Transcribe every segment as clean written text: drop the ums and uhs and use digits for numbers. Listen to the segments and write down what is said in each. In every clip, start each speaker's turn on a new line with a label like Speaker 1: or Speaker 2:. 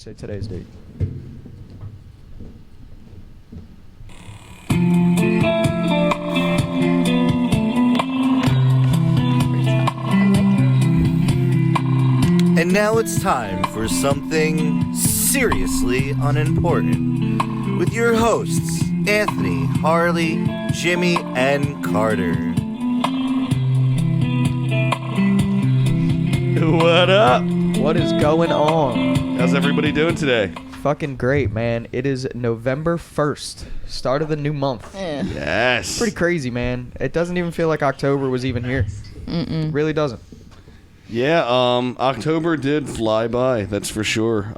Speaker 1: say today's date.
Speaker 2: And now it's time for something seriously unimportant with your hosts, Anthony, Harley, Jimmy, and Carter.
Speaker 3: What up?
Speaker 1: What is going on?
Speaker 3: How's everybody doing today?
Speaker 1: Fucking great, man. It is November 1st, start of the new month.
Speaker 3: Yes.
Speaker 1: Pretty crazy, man. It doesn't even feel like October was even here. Really doesn't.
Speaker 3: Yeah, October did fly by, that's for sure.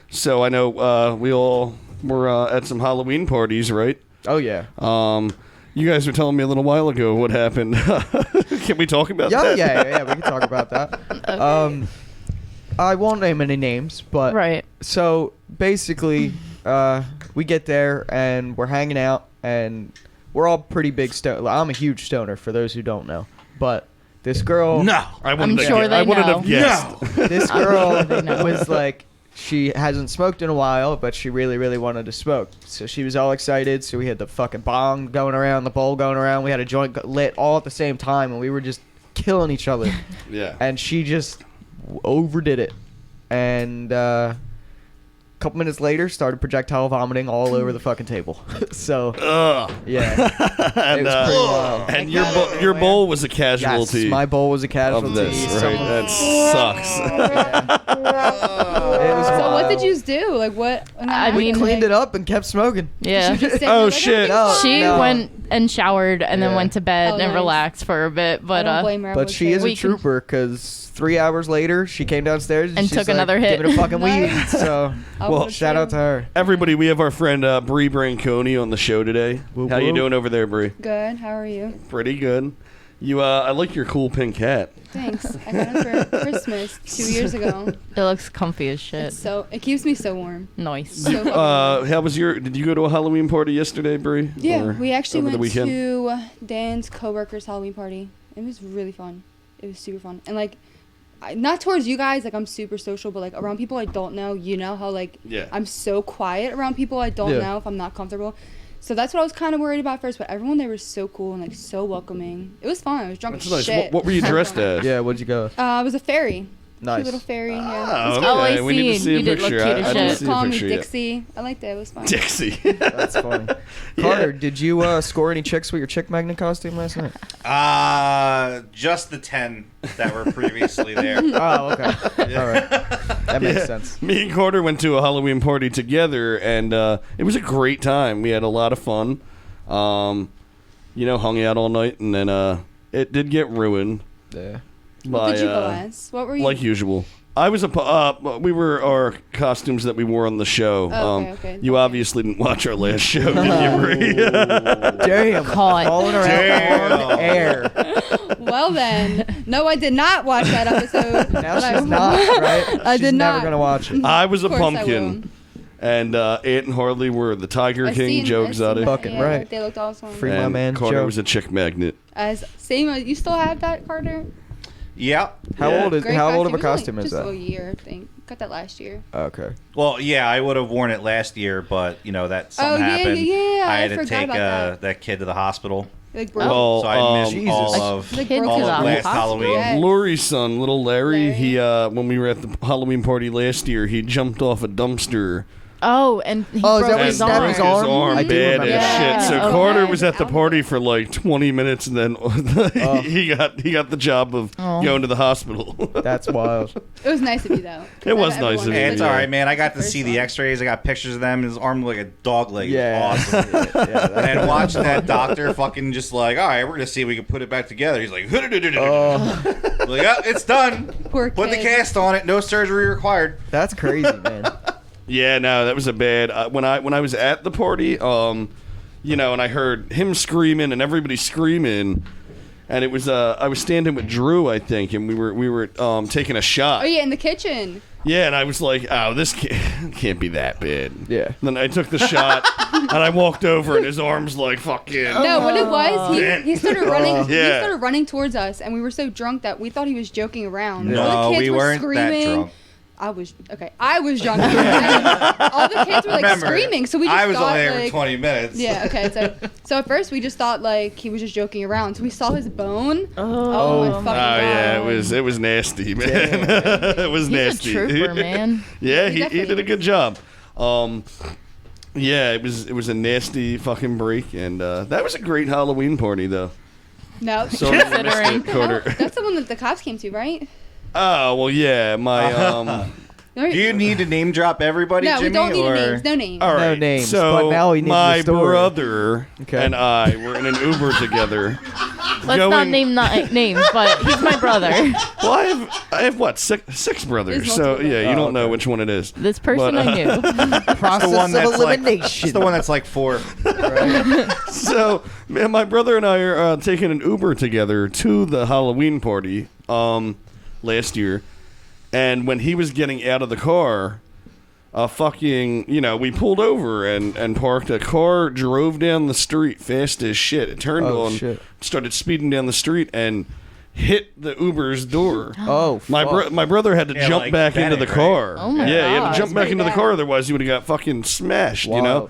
Speaker 3: So I know we all were at some Halloween parties, right?
Speaker 1: Oh, yeah.
Speaker 3: You guys were telling me a little while ago what happened. Can we talk about that?
Speaker 1: Yeah, we can talk about that. Okay. I won't name any names, but...
Speaker 4: Right.
Speaker 1: So, basically, we get there, and we're hanging out, and we're all pretty big stoner. I'm a huge stoner, for those who don't know. But this girl...
Speaker 2: No!
Speaker 3: I wouldn't
Speaker 4: I'm sure they know.
Speaker 3: have guessed.
Speaker 2: No!
Speaker 1: This girl was like... She hasn't smoked in a while, but she really, really wanted to smoke. So she was all excited. So we had the fucking bong going around, the bowl going around. We had a joint lit all at the same time, and we were just killing each other.
Speaker 3: Yeah.
Speaker 1: And she just overdid it. And a couple minutes later, started projectile vomiting all over the fucking table. So,
Speaker 3: Ugh.
Speaker 1: yeah.
Speaker 3: And,
Speaker 1: It was pretty wild.
Speaker 3: and your bowl was a casualty
Speaker 1: Yes, my bowl was a
Speaker 3: of
Speaker 1: casualty.
Speaker 3: this, right?
Speaker 1: Someone-
Speaker 3: That sucks.
Speaker 1: It was
Speaker 5: So
Speaker 1: wild.
Speaker 5: what did you do? Like what?
Speaker 4: I mean,
Speaker 1: Cleaned it up and kept smoking.
Speaker 4: Yeah.
Speaker 3: Oh, shit.
Speaker 1: No,
Speaker 4: She
Speaker 1: no.
Speaker 4: went and showered and then
Speaker 1: Yeah.
Speaker 4: went to bed
Speaker 5: Oh,
Speaker 4: and
Speaker 5: nice.
Speaker 4: relaxed for a bit.
Speaker 5: I
Speaker 4: But
Speaker 5: don't blame her. I
Speaker 1: But
Speaker 5: would
Speaker 1: she
Speaker 5: too.
Speaker 1: is a
Speaker 4: We can-
Speaker 1: trooper because 3 hours later, she came downstairs
Speaker 4: And
Speaker 1: she's
Speaker 4: took
Speaker 1: like,
Speaker 4: another hit.
Speaker 1: Give it a fucking weed.
Speaker 5: Nice.
Speaker 1: So,
Speaker 5: I
Speaker 3: Well,
Speaker 5: would
Speaker 1: shout
Speaker 5: too.
Speaker 1: out to her.
Speaker 3: Everybody, we have our friend Bree Branconi on the show today.
Speaker 1: Whoop,
Speaker 3: How you
Speaker 1: whoop.
Speaker 3: doing over there, Bree?
Speaker 5: Good. How are you?
Speaker 3: Pretty good. You, I like your cool pink hat.
Speaker 5: Thanks. I got it for Christmas 2 years ago.
Speaker 4: it looks comfy as shit.
Speaker 5: It keeps me so warm.
Speaker 4: Nice.
Speaker 5: So fucking warm.
Speaker 3: How was did you go to a Halloween party yesterday, Bree?
Speaker 5: Yeah,
Speaker 3: Or
Speaker 5: we actually
Speaker 3: over the
Speaker 5: went
Speaker 3: weekend?
Speaker 5: to Dan's coworker's Halloween party. It was really fun. It was super fun. And like, not towards you guys, like I'm super social, but like around people I don't know, you know how like
Speaker 3: Yeah.
Speaker 5: I'm so quiet around people I don't
Speaker 1: Yeah.
Speaker 5: know if I'm not comfortable. So that's what I was kind of worried about first, but everyone there was so cool and like so welcoming. It was fun. I was drunk
Speaker 3: That's
Speaker 5: as
Speaker 3: nice.
Speaker 5: shit.
Speaker 3: What were you dressed as?
Speaker 1: Yeah, what'd you go?
Speaker 5: It was a fairy.
Speaker 1: Nice.
Speaker 5: Cute little fairy. Yeah.
Speaker 3: Oh,
Speaker 5: It was
Speaker 3: okay.
Speaker 4: Oh, I
Speaker 3: We need to
Speaker 4: see.
Speaker 3: see a
Speaker 4: You did look
Speaker 3: picture.
Speaker 4: cute as
Speaker 3: I
Speaker 4: shit.
Speaker 3: didn't
Speaker 5: Just
Speaker 3: see a
Speaker 5: call me
Speaker 3: picture yet.
Speaker 5: Dixie. I liked it. It was fun.
Speaker 3: Dixie.
Speaker 1: That's funny.
Speaker 3: Yeah.
Speaker 1: Carter, did you score any chicks with your chick magnet costume last night?
Speaker 2: Just the 10 that were previously there.
Speaker 1: Oh, okay. All right. That makes
Speaker 3: Yeah.
Speaker 1: sense.
Speaker 3: Me and Carter went to a Halloween party together, and it was a great time. We had a lot of fun. Hung out all night, and then it did get ruined.
Speaker 1: Yeah.
Speaker 5: What
Speaker 3: by,
Speaker 5: did you go as? What were you?
Speaker 3: like usual. I was we were our costumes that we wore on the show.
Speaker 5: Oh, okay.
Speaker 3: You obviously didn't watch our last show, did you, Bree?
Speaker 1: Damn.
Speaker 4: Caught.
Speaker 1: Falling around on air.
Speaker 5: Well then, no, I did not watch that episode.
Speaker 1: Now
Speaker 5: but
Speaker 1: she's not, right?
Speaker 5: I
Speaker 1: She's
Speaker 5: did
Speaker 1: never
Speaker 5: not.
Speaker 1: going to watch it.
Speaker 3: I was a
Speaker 5: Of course I
Speaker 3: pumpkin, and Ant and Harley were the Tiger
Speaker 5: I
Speaker 3: King,
Speaker 5: seen-
Speaker 3: Joe
Speaker 5: I seen
Speaker 3: Exotic,
Speaker 5: that,
Speaker 1: Fucking
Speaker 5: yeah,
Speaker 1: right.
Speaker 5: They looked awesome.
Speaker 1: Free my
Speaker 3: and
Speaker 1: man,
Speaker 3: Carter
Speaker 1: Joe.
Speaker 3: was a chick magnet.
Speaker 5: You still have that, Carter?
Speaker 2: Yep.
Speaker 1: How
Speaker 3: Yeah.
Speaker 1: old is
Speaker 5: Great
Speaker 1: how old of a
Speaker 5: It was only
Speaker 1: costume is
Speaker 5: just
Speaker 1: that?
Speaker 5: a year, I think. Got that last year.
Speaker 1: Okay.
Speaker 2: Well, yeah, I would have worn it last year, but, that something
Speaker 5: yeah,
Speaker 2: happened.
Speaker 5: yeah,
Speaker 2: I
Speaker 5: I
Speaker 2: had to
Speaker 5: forgot
Speaker 2: take
Speaker 5: about
Speaker 2: that kid to the hospital.
Speaker 5: Like, bro.
Speaker 3: Well,
Speaker 2: So I missed
Speaker 1: Jesus.
Speaker 2: all
Speaker 1: Like,
Speaker 2: of,
Speaker 5: like
Speaker 4: kid
Speaker 5: broke
Speaker 2: all
Speaker 4: to
Speaker 2: of
Speaker 4: the
Speaker 2: last
Speaker 4: hospital?
Speaker 2: Halloween.
Speaker 5: Yeah.
Speaker 3: Lori's son, little Larry,
Speaker 5: Larry.
Speaker 3: he when we were at the Halloween party last year, he jumped off a dumpster
Speaker 4: Oh, and he
Speaker 1: Oh, is
Speaker 4: broke
Speaker 1: that what he
Speaker 4: his
Speaker 1: stabbed
Speaker 4: arm.
Speaker 1: his arm? I do
Speaker 3: bad
Speaker 1: remember
Speaker 3: as
Speaker 4: that.
Speaker 3: shit. So
Speaker 4: Yeah, okay.
Speaker 3: Carter was at the
Speaker 5: Out
Speaker 3: party
Speaker 5: there.
Speaker 3: for like 20 minutes, and then he got the job of
Speaker 4: Oh.
Speaker 3: going to the hospital.
Speaker 1: That's wild.
Speaker 5: It was nice of you, though.
Speaker 3: It was
Speaker 5: Everyone
Speaker 3: nice of
Speaker 5: was
Speaker 3: you,
Speaker 2: Hey, it's
Speaker 3: yeah.
Speaker 2: all right, man. I got to
Speaker 5: First
Speaker 2: see the
Speaker 5: one.
Speaker 2: X-rays. I got pictures of them. His arm looked like a dog leg.
Speaker 1: Yeah.
Speaker 2: It was awesome.
Speaker 1: Yeah, that-
Speaker 2: And watching that doctor fucking just like, all right, we're gonna see if we can put it back together. He's like, like, oh, it's done.
Speaker 5: Poor
Speaker 2: Put the
Speaker 5: kid.
Speaker 2: cast on it. No surgery required.
Speaker 1: That's crazy, man.
Speaker 3: Yeah, no, that was a bad. When I was at the party, and I heard him screaming and everybody screaming, and it was I was standing with Drew, I think, and we were taking a shot.
Speaker 5: Oh, yeah, in the kitchen.
Speaker 3: Yeah, and I was like, oh, this can't be that bad.
Speaker 1: Yeah.
Speaker 3: And then I took the shot, and I walked over, and his arm's like fucking.
Speaker 5: No, what it was, he started running. He
Speaker 3: Yeah.
Speaker 5: started running towards us, and we were so drunk that we thought he was joking around.
Speaker 2: No,
Speaker 5: All the kids
Speaker 2: we
Speaker 5: were
Speaker 2: weren't that
Speaker 5: screaming.
Speaker 2: drunk.
Speaker 5: I was drunk. And all the kids were like
Speaker 2: Remember,
Speaker 5: screaming, so we just
Speaker 2: I was
Speaker 5: thought
Speaker 2: only there
Speaker 5: like,
Speaker 2: for 20 minutes.
Speaker 5: yeah, okay. So at first we just thought like he was just joking around. So we saw his bone.
Speaker 4: Oh.
Speaker 5: My fucking God.
Speaker 3: yeah, it was nasty, man. It was
Speaker 4: He's
Speaker 3: nasty.
Speaker 4: a trooper, man.
Speaker 3: Yeah, he
Speaker 5: definitely
Speaker 3: did a
Speaker 5: is.
Speaker 3: good job. Yeah, it was a nasty fucking break, and that was a great Halloween party, though.
Speaker 5: No.
Speaker 3: Sorry, I missed it,
Speaker 5: No,
Speaker 3: Carter.
Speaker 5: that's the one that the cops came to, right?
Speaker 3: Oh well, yeah, my
Speaker 5: No,
Speaker 2: Do you need to name drop everybody,
Speaker 5: no,
Speaker 2: Jimmy?
Speaker 5: we don't need
Speaker 2: or?
Speaker 5: names. No names.
Speaker 3: All right,
Speaker 1: No names,
Speaker 3: So
Speaker 1: but now we need
Speaker 3: my
Speaker 1: the story.
Speaker 3: brother
Speaker 1: Okay.
Speaker 3: and I were in an Uber together.
Speaker 4: Let's not name names, but he's my brother.
Speaker 3: Well, I have what six brothers.
Speaker 5: There's
Speaker 3: So
Speaker 5: multiple
Speaker 3: yeah, you
Speaker 2: brothers.
Speaker 3: don't know which one it is.
Speaker 4: This person
Speaker 3: But,
Speaker 4: I knew.
Speaker 1: Process
Speaker 2: The one
Speaker 1: of
Speaker 2: that's like,
Speaker 1: elimination.
Speaker 2: it's the one that's like 4.
Speaker 3: So, man, my brother and I are taking an Uber together to the Halloween party last year, and when he was getting out of the car, we pulled over and parked. A car drove down the street fast as shit. It turned
Speaker 1: Oh,
Speaker 3: on,
Speaker 1: shit.
Speaker 3: started speeding down the street, and hit the Uber's door.
Speaker 1: Oh,
Speaker 3: My
Speaker 1: fuck.
Speaker 3: my brother had to
Speaker 2: Yeah,
Speaker 3: jump
Speaker 2: like
Speaker 3: back into the
Speaker 2: panic, right?
Speaker 3: car.
Speaker 4: Oh my
Speaker 3: yeah, he had
Speaker 4: God.
Speaker 3: to jump
Speaker 5: That's
Speaker 3: back
Speaker 5: pretty
Speaker 3: into the
Speaker 5: bad.
Speaker 3: car. Otherwise, he would have got fucking smashed. You know.
Speaker 1: Wow.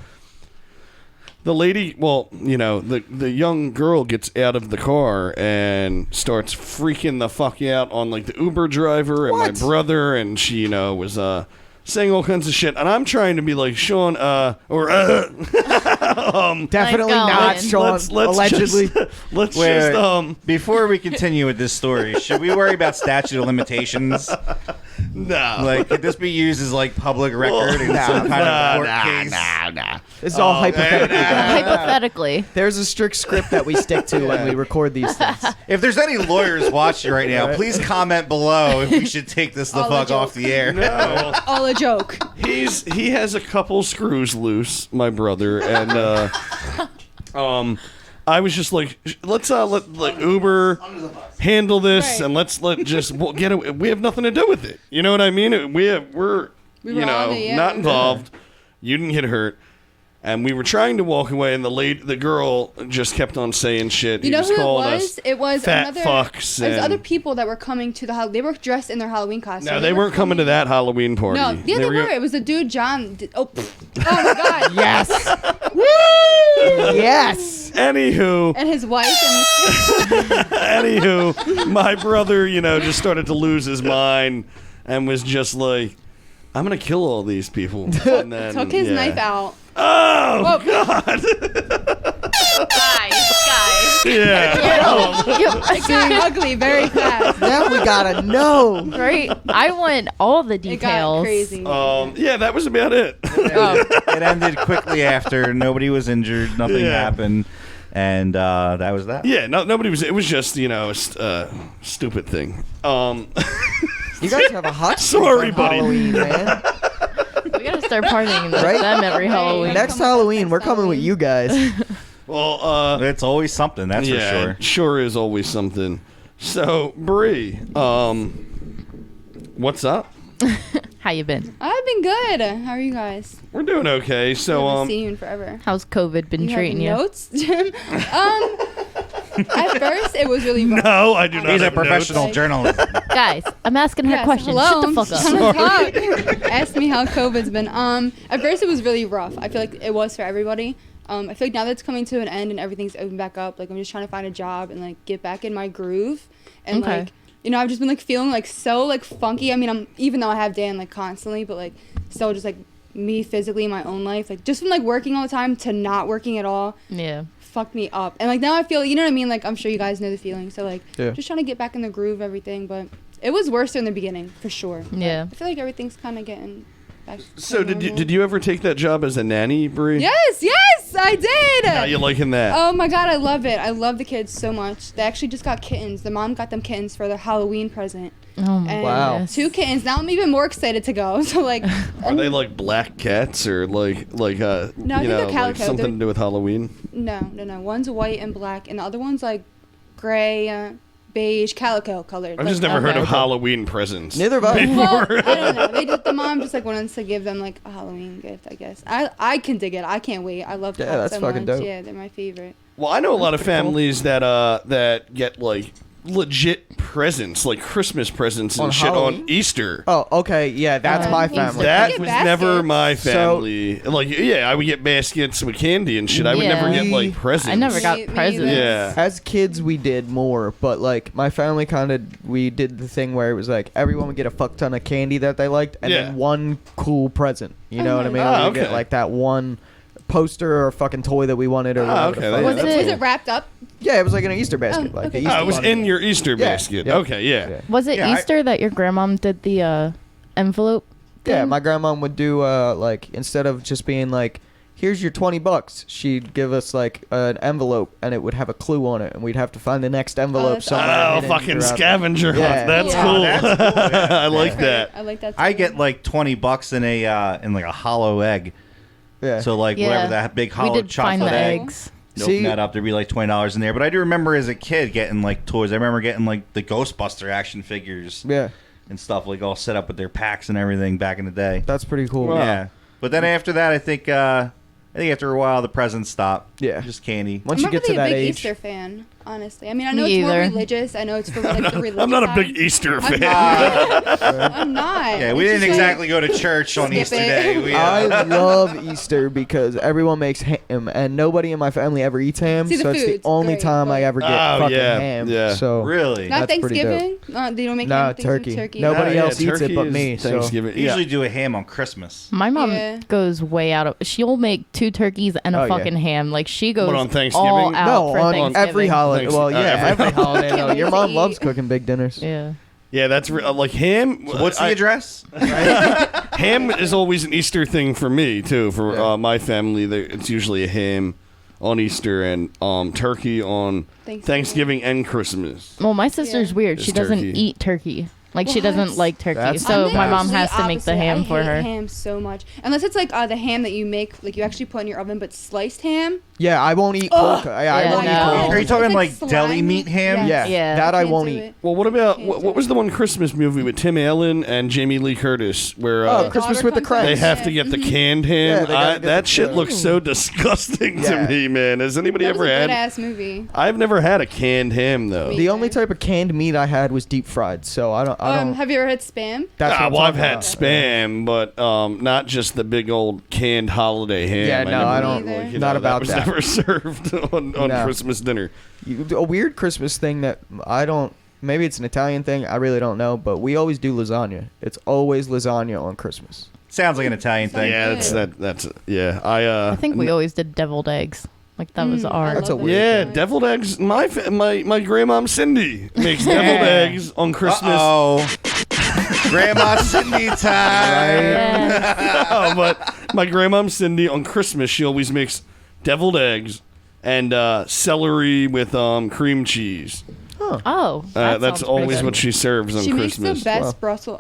Speaker 3: The lady, the young girl gets out of the car and starts freaking the fuck out on like the Uber driver and my
Speaker 1: What?
Speaker 3: brother, and she, was saying all kinds of shit, and I'm trying to be like Sean,
Speaker 1: Definitely
Speaker 4: Like
Speaker 1: not
Speaker 4: going.
Speaker 1: Sean. Allegedly.
Speaker 3: let's
Speaker 2: Wait,
Speaker 3: just
Speaker 2: wait. Before we continue with this story, should we worry about statute of limitations?
Speaker 3: no,
Speaker 2: Like, could this be used as like public record in some kind of court case?
Speaker 1: It's all hypothetical.
Speaker 4: Hypothetically.
Speaker 1: There's a strict script that we stick to when we record these things.
Speaker 2: If there's any lawyers watching right now, please comment below if we should take this the
Speaker 5: All a
Speaker 2: fuck
Speaker 5: joke.
Speaker 2: off the air.
Speaker 3: no.
Speaker 5: All a joke.
Speaker 3: He has a couple screws loose, my brother, and I was just like, let's let Uber handle this,
Speaker 5: Right.
Speaker 3: and we'll get it. We have nothing to do with it. You know what I mean? We're
Speaker 5: We were on it, yeah.
Speaker 3: not involved. You didn't get hurt. And we were trying to walk away, and the girl just kept on saying shit.
Speaker 5: You know who it
Speaker 3: calling
Speaker 5: was?
Speaker 3: us
Speaker 5: It was
Speaker 3: fat
Speaker 5: another.
Speaker 3: fucks.
Speaker 5: There's
Speaker 3: and-
Speaker 5: other people that were coming to the. They were dressed in their Halloween costume.
Speaker 3: No, they weren't coming to that Halloween party.
Speaker 5: No, yeah, they were.
Speaker 3: go-
Speaker 5: It was a dude, John. Oh my God.
Speaker 1: Yes. Woo! Yes.
Speaker 3: Anywho,
Speaker 5: And his wife.
Speaker 3: Anywho, my brother, just started to lose his mind and was just like, I'm going to kill all these people. And then,
Speaker 5: Took his
Speaker 3: yeah.
Speaker 5: knife out.
Speaker 3: Oh,
Speaker 5: Whoa.
Speaker 3: God.
Speaker 4: Guys.
Speaker 3: Yeah.
Speaker 5: It got ugly very fast.
Speaker 1: Now we gotta know.
Speaker 4: Right? I want all the
Speaker 5: It got
Speaker 4: details.
Speaker 5: crazy.
Speaker 3: Yeah, that was about it.
Speaker 4: Oh.
Speaker 2: It ended quickly after. Nobody was injured. Nothing
Speaker 3: Yeah.
Speaker 2: happened. And that was that.
Speaker 3: Yeah, nobody was. It was just, a stupid thing.
Speaker 1: You guys have a hot streak
Speaker 3: Sorry,
Speaker 1: on
Speaker 3: buddy.
Speaker 1: Halloween, man.
Speaker 4: We gotta start partying with
Speaker 1: Right?
Speaker 4: them every Halloween.
Speaker 1: Next
Speaker 5: Come on,
Speaker 1: Halloween,
Speaker 5: next
Speaker 1: we're coming with
Speaker 5: Halloween.
Speaker 1: you guys.
Speaker 3: Well,
Speaker 2: It's always something, that's
Speaker 3: yeah,
Speaker 2: for sure.
Speaker 3: it sure is always something. So, Bree, what's up?
Speaker 4: How you been?
Speaker 5: I've been good. How are you guys?
Speaker 3: We're doing okay. So,
Speaker 5: I haven't seen you in forever.
Speaker 4: How's COVID been
Speaker 5: You
Speaker 4: treating
Speaker 5: have
Speaker 4: you?
Speaker 5: notes, Jim? At first, it was really rough.
Speaker 3: no, I do not.
Speaker 2: He's a
Speaker 3: have
Speaker 2: professional
Speaker 5: notes.
Speaker 2: journalist.
Speaker 4: Guys, I'm asking her
Speaker 5: Yes,
Speaker 4: questions.
Speaker 5: hello.
Speaker 4: Shut the fuck up.
Speaker 5: I'm gonna talk. Ask me how COVID's been. At first it was really rough. I feel like it was for everybody. I feel like now that it's coming to an end and everything's opened back up, like I'm just trying to find a job and like get back in my groove. And
Speaker 4: Okay.
Speaker 5: like, I've just been like feeling like so like funky. I mean, even though I have Dan like constantly, but like still just like me physically in my own life, like just from like working all the time to not working at all.
Speaker 4: Yeah.
Speaker 5: Fucked me up. And like now I feel, you know what I mean? Like I'm sure you guys know the feeling. So like
Speaker 1: Yeah.
Speaker 5: just trying to get back in the groove of everything, but it was worse in the beginning for sure. But
Speaker 4: Yeah.
Speaker 5: I feel like everything's kind of getting back to
Speaker 3: So, did
Speaker 5: normal.
Speaker 3: you ever take that job as a nanny, Bree?
Speaker 5: Yes, I did.
Speaker 3: How you liking that?
Speaker 5: Oh my God, I love it. I love the kids so much. They actually just got kittens. The mom got them kittens for their Halloween present.
Speaker 4: Oh my
Speaker 5: And
Speaker 1: Wow.
Speaker 4: goodness.
Speaker 5: 2 kittens. Now I'm even more excited to go. So like,
Speaker 3: Are they like black cats or like
Speaker 5: No, I think they're
Speaker 3: like
Speaker 5: calico.
Speaker 3: something
Speaker 5: They're-
Speaker 3: to do with Halloween?
Speaker 5: no. One's white and black, and the other one's like gray, beige, calico colored.
Speaker 3: I've
Speaker 5: like,
Speaker 3: just never heard of
Speaker 4: okay.
Speaker 3: Halloween presents.
Speaker 1: Neither have I.
Speaker 5: Well, I don't know. The mom just like wanted to give them like a Halloween gift, I guess. I can dig it. I can't wait. I love
Speaker 1: Yeah,
Speaker 5: cats
Speaker 1: that's
Speaker 5: so
Speaker 1: fucking
Speaker 5: much.
Speaker 1: dope.
Speaker 5: Yeah, they're my favorite.
Speaker 3: Well, I know a lot of
Speaker 1: pretty cool.
Speaker 3: families that get like legit presents, like Christmas presents and
Speaker 1: On
Speaker 3: shit
Speaker 1: Halloween?
Speaker 3: on Easter.
Speaker 1: Oh, okay, yeah, that's my family.
Speaker 3: That
Speaker 5: get
Speaker 3: was
Speaker 5: baskets.
Speaker 3: never my
Speaker 1: So-
Speaker 3: family. Like, yeah, I would get baskets with candy and shit. I would never
Speaker 4: Yeah.
Speaker 3: get like presents.
Speaker 4: I never got
Speaker 5: Me
Speaker 4: presents.
Speaker 5: either.
Speaker 3: Yeah.
Speaker 1: As kids, we did more, but like my family we did the thing where it was like everyone would get a fuck ton of candy that they liked, and
Speaker 3: Yeah.
Speaker 1: then one cool present. You know what I mean?
Speaker 3: Ah,
Speaker 1: We'd get
Speaker 3: okay.
Speaker 1: like that one poster or fucking toy that we wanted or whatever.
Speaker 3: okay,
Speaker 1: the fuck.
Speaker 4: Was
Speaker 3: that's
Speaker 4: it-
Speaker 5: Was
Speaker 3: cool.
Speaker 5: it wrapped up?
Speaker 1: Yeah, it was like in an Easter basket.
Speaker 5: Oh,
Speaker 1: Like
Speaker 5: okay.
Speaker 1: the Easter
Speaker 3: Oh, it was
Speaker 1: bunny.
Speaker 3: in your Easter
Speaker 1: Yeah,
Speaker 3: basket.
Speaker 1: yeah.
Speaker 3: Okay, yeah.
Speaker 1: Yeah.
Speaker 4: Was it
Speaker 2: Yeah,
Speaker 4: Easter that your grandmom did the envelope?
Speaker 1: Yeah,
Speaker 4: thing?
Speaker 1: my grandma would do like instead of just being like, "Here's your $20," she'd give us like an envelope and it would have a clue on it, and we'd have to find the next envelope
Speaker 5: that's
Speaker 1: somewhere.
Speaker 3: Oh,
Speaker 1: hidden
Speaker 3: fucking
Speaker 1: throughout the-
Speaker 3: scavenger
Speaker 1: Yeah.
Speaker 3: hunt. That's
Speaker 5: Yeah.
Speaker 3: cool.
Speaker 2: Oh, that's cool, yeah.
Speaker 3: I like
Speaker 5: Great.
Speaker 3: that.
Speaker 5: I like that.
Speaker 2: I
Speaker 5: too.
Speaker 2: get like $20 in in like a hollow egg.
Speaker 1: Yeah.
Speaker 2: So like
Speaker 4: Yeah.
Speaker 2: whatever that big
Speaker 4: We
Speaker 2: hollow
Speaker 4: did find
Speaker 2: chocolate
Speaker 4: the
Speaker 2: egg.
Speaker 4: eggs.
Speaker 2: You
Speaker 1: See-
Speaker 2: open that up, there'd be like $20 in there. But I do remember as a kid getting like toys. I remember getting like the Ghostbuster action figures
Speaker 1: yeah,
Speaker 2: and stuff like all set up with their packs and everything back in the day.
Speaker 1: that's pretty cool.
Speaker 3: Wow.
Speaker 2: Yeah. But then after that, I think after a while the presents stopped.
Speaker 1: Yeah.
Speaker 2: Just candy.
Speaker 1: Once
Speaker 5: I'm
Speaker 1: you
Speaker 5: not
Speaker 1: get to
Speaker 5: really a
Speaker 1: that
Speaker 5: big
Speaker 1: age,
Speaker 5: Easter fan, honestly. I mean, I know
Speaker 4: Me
Speaker 5: it's more
Speaker 4: either.
Speaker 5: religious. I know it's for like the religious
Speaker 3: I'm not a big
Speaker 5: side.
Speaker 3: Easter
Speaker 5: I'm
Speaker 3: fan.
Speaker 5: not. I'm not.
Speaker 2: Yeah, we
Speaker 5: It's
Speaker 2: didn't
Speaker 5: just like-
Speaker 2: exactly go to church on
Speaker 5: Skip
Speaker 2: Easter
Speaker 5: it.
Speaker 2: Day. We,
Speaker 1: I love Easter because everyone makes ham, and nobody in my family ever eats ham.
Speaker 5: See, the
Speaker 1: so it's the
Speaker 5: food's
Speaker 1: only
Speaker 5: great,
Speaker 1: time I
Speaker 5: but-
Speaker 1: ever get
Speaker 3: Oh,
Speaker 1: fucking
Speaker 3: yeah,
Speaker 1: ham.
Speaker 3: yeah.
Speaker 1: So
Speaker 2: really?
Speaker 5: Not
Speaker 1: That's pretty dope.
Speaker 5: Thanksgiving. They don't make
Speaker 1: No,
Speaker 5: ham
Speaker 1: turkey.
Speaker 5: turkey.
Speaker 1: Nobody
Speaker 3: Oh, yeah,
Speaker 1: else eats it
Speaker 3: turkey
Speaker 1: but
Speaker 3: is
Speaker 1: me. So
Speaker 3: Thanksgiving.
Speaker 2: We usually do a ham on Christmas.
Speaker 4: My mom
Speaker 5: Yeah.
Speaker 4: goes way out of. She'll make 2 turkeys and a
Speaker 1: Oh, yeah.
Speaker 4: fucking ham. Like she goes
Speaker 3: What, on Thanksgiving?
Speaker 4: all out
Speaker 1: no,
Speaker 4: for
Speaker 1: on
Speaker 4: Thanksgiving.
Speaker 1: every holiday.
Speaker 3: Thanks-
Speaker 1: Well, yeah,
Speaker 3: every
Speaker 1: every holiday.
Speaker 5: Can't
Speaker 1: though.
Speaker 5: wait
Speaker 1: Your
Speaker 5: to
Speaker 1: mom loves
Speaker 5: eat.
Speaker 1: cooking big dinners.
Speaker 4: Yeah.
Speaker 3: Yeah, that's like ham.
Speaker 2: So what's the address?
Speaker 3: Ham is always an Easter thing for me too. For
Speaker 1: Yeah.
Speaker 3: my family, it's usually a ham on Easter and turkey on Thanksgiving and Christmas.
Speaker 4: Well, my sister's
Speaker 5: Yeah.
Speaker 4: weird. She
Speaker 3: It's
Speaker 4: doesn't
Speaker 3: turkey.
Speaker 4: eat turkey. Like she
Speaker 5: What?
Speaker 4: doesn't like turkey.
Speaker 1: That's-
Speaker 4: So
Speaker 5: I'm
Speaker 4: my
Speaker 5: the
Speaker 4: mom has to
Speaker 5: complete
Speaker 4: make the
Speaker 5: opposite.
Speaker 4: ham
Speaker 5: I
Speaker 4: for
Speaker 5: hate
Speaker 4: her.
Speaker 5: ham so much, unless it's like the ham that you make, like you actually put in your oven, but sliced ham.
Speaker 1: Yeah, I won't eat
Speaker 5: Ugh.
Speaker 1: cold. I
Speaker 4: Yeah,
Speaker 1: won't
Speaker 4: no.
Speaker 1: eat cold.
Speaker 2: Are you
Speaker 5: It's
Speaker 2: talking
Speaker 5: like
Speaker 2: like deli
Speaker 5: slimy.
Speaker 2: meat ham?
Speaker 1: Yeah,
Speaker 4: Yeah.
Speaker 1: that I
Speaker 5: Can't
Speaker 1: won't
Speaker 5: do
Speaker 1: eat.
Speaker 5: it.
Speaker 3: Well, what about
Speaker 5: Can't
Speaker 3: what
Speaker 5: do
Speaker 3: was
Speaker 5: it.
Speaker 3: the one Christmas movie with Tim Allen and Jamie Lee Curtis where
Speaker 1: Oh,
Speaker 5: The
Speaker 1: Christmas
Speaker 5: daughter
Speaker 1: with the
Speaker 5: comes
Speaker 1: Cranks.
Speaker 3: they
Speaker 5: home.
Speaker 3: have to get the
Speaker 5: Mhm.
Speaker 3: canned ham?
Speaker 1: Yeah, they gotta get
Speaker 3: That
Speaker 1: the-
Speaker 3: shit looks so disgusting
Speaker 1: Yeah.
Speaker 3: to me, man. Has anybody
Speaker 5: That was
Speaker 3: ever
Speaker 5: a
Speaker 3: had?
Speaker 5: good ass movie.
Speaker 3: I've never had a canned ham though.
Speaker 5: Me
Speaker 1: The only
Speaker 5: either.
Speaker 1: type of canned meat I had was deep fried, so I don't.
Speaker 5: Have you ever had Spam?
Speaker 1: That's what I'm
Speaker 3: Well, I've
Speaker 1: talking
Speaker 3: had
Speaker 1: about.
Speaker 3: spam, but not just the big old canned holiday ham.
Speaker 1: Yeah, no, I don't-
Speaker 5: Either.
Speaker 1: not about
Speaker 3: that. Was
Speaker 1: that.
Speaker 3: never served on
Speaker 1: No.
Speaker 3: Christmas dinner.
Speaker 1: A weird Christmas thing that I don't. Maybe it's an Italian thing. I really don't know, but we always do lasagna. It's always lasagna on Christmas.
Speaker 2: Sounds like an Italian thing.
Speaker 3: Yeah,
Speaker 5: good.
Speaker 3: that's yeah.
Speaker 4: I think we always did deviled eggs. Like that was
Speaker 5: I
Speaker 4: our.
Speaker 1: That's a
Speaker 5: love
Speaker 1: weird
Speaker 3: Yeah,
Speaker 5: thing.
Speaker 3: deviled eggs. My grandmom Cindy makes deviled eggs on Christmas.
Speaker 2: Oh, Grandma Cindy time.
Speaker 4: Yeah.
Speaker 3: Oh, but my grandmom Cindy on Christmas, she always makes deviled eggs and celery with cream cheese.
Speaker 4: Oh, that
Speaker 3: That's
Speaker 4: sounds pretty
Speaker 3: always
Speaker 4: good.
Speaker 3: what she serves on
Speaker 5: She makes
Speaker 3: Christmas.
Speaker 5: the best Brussels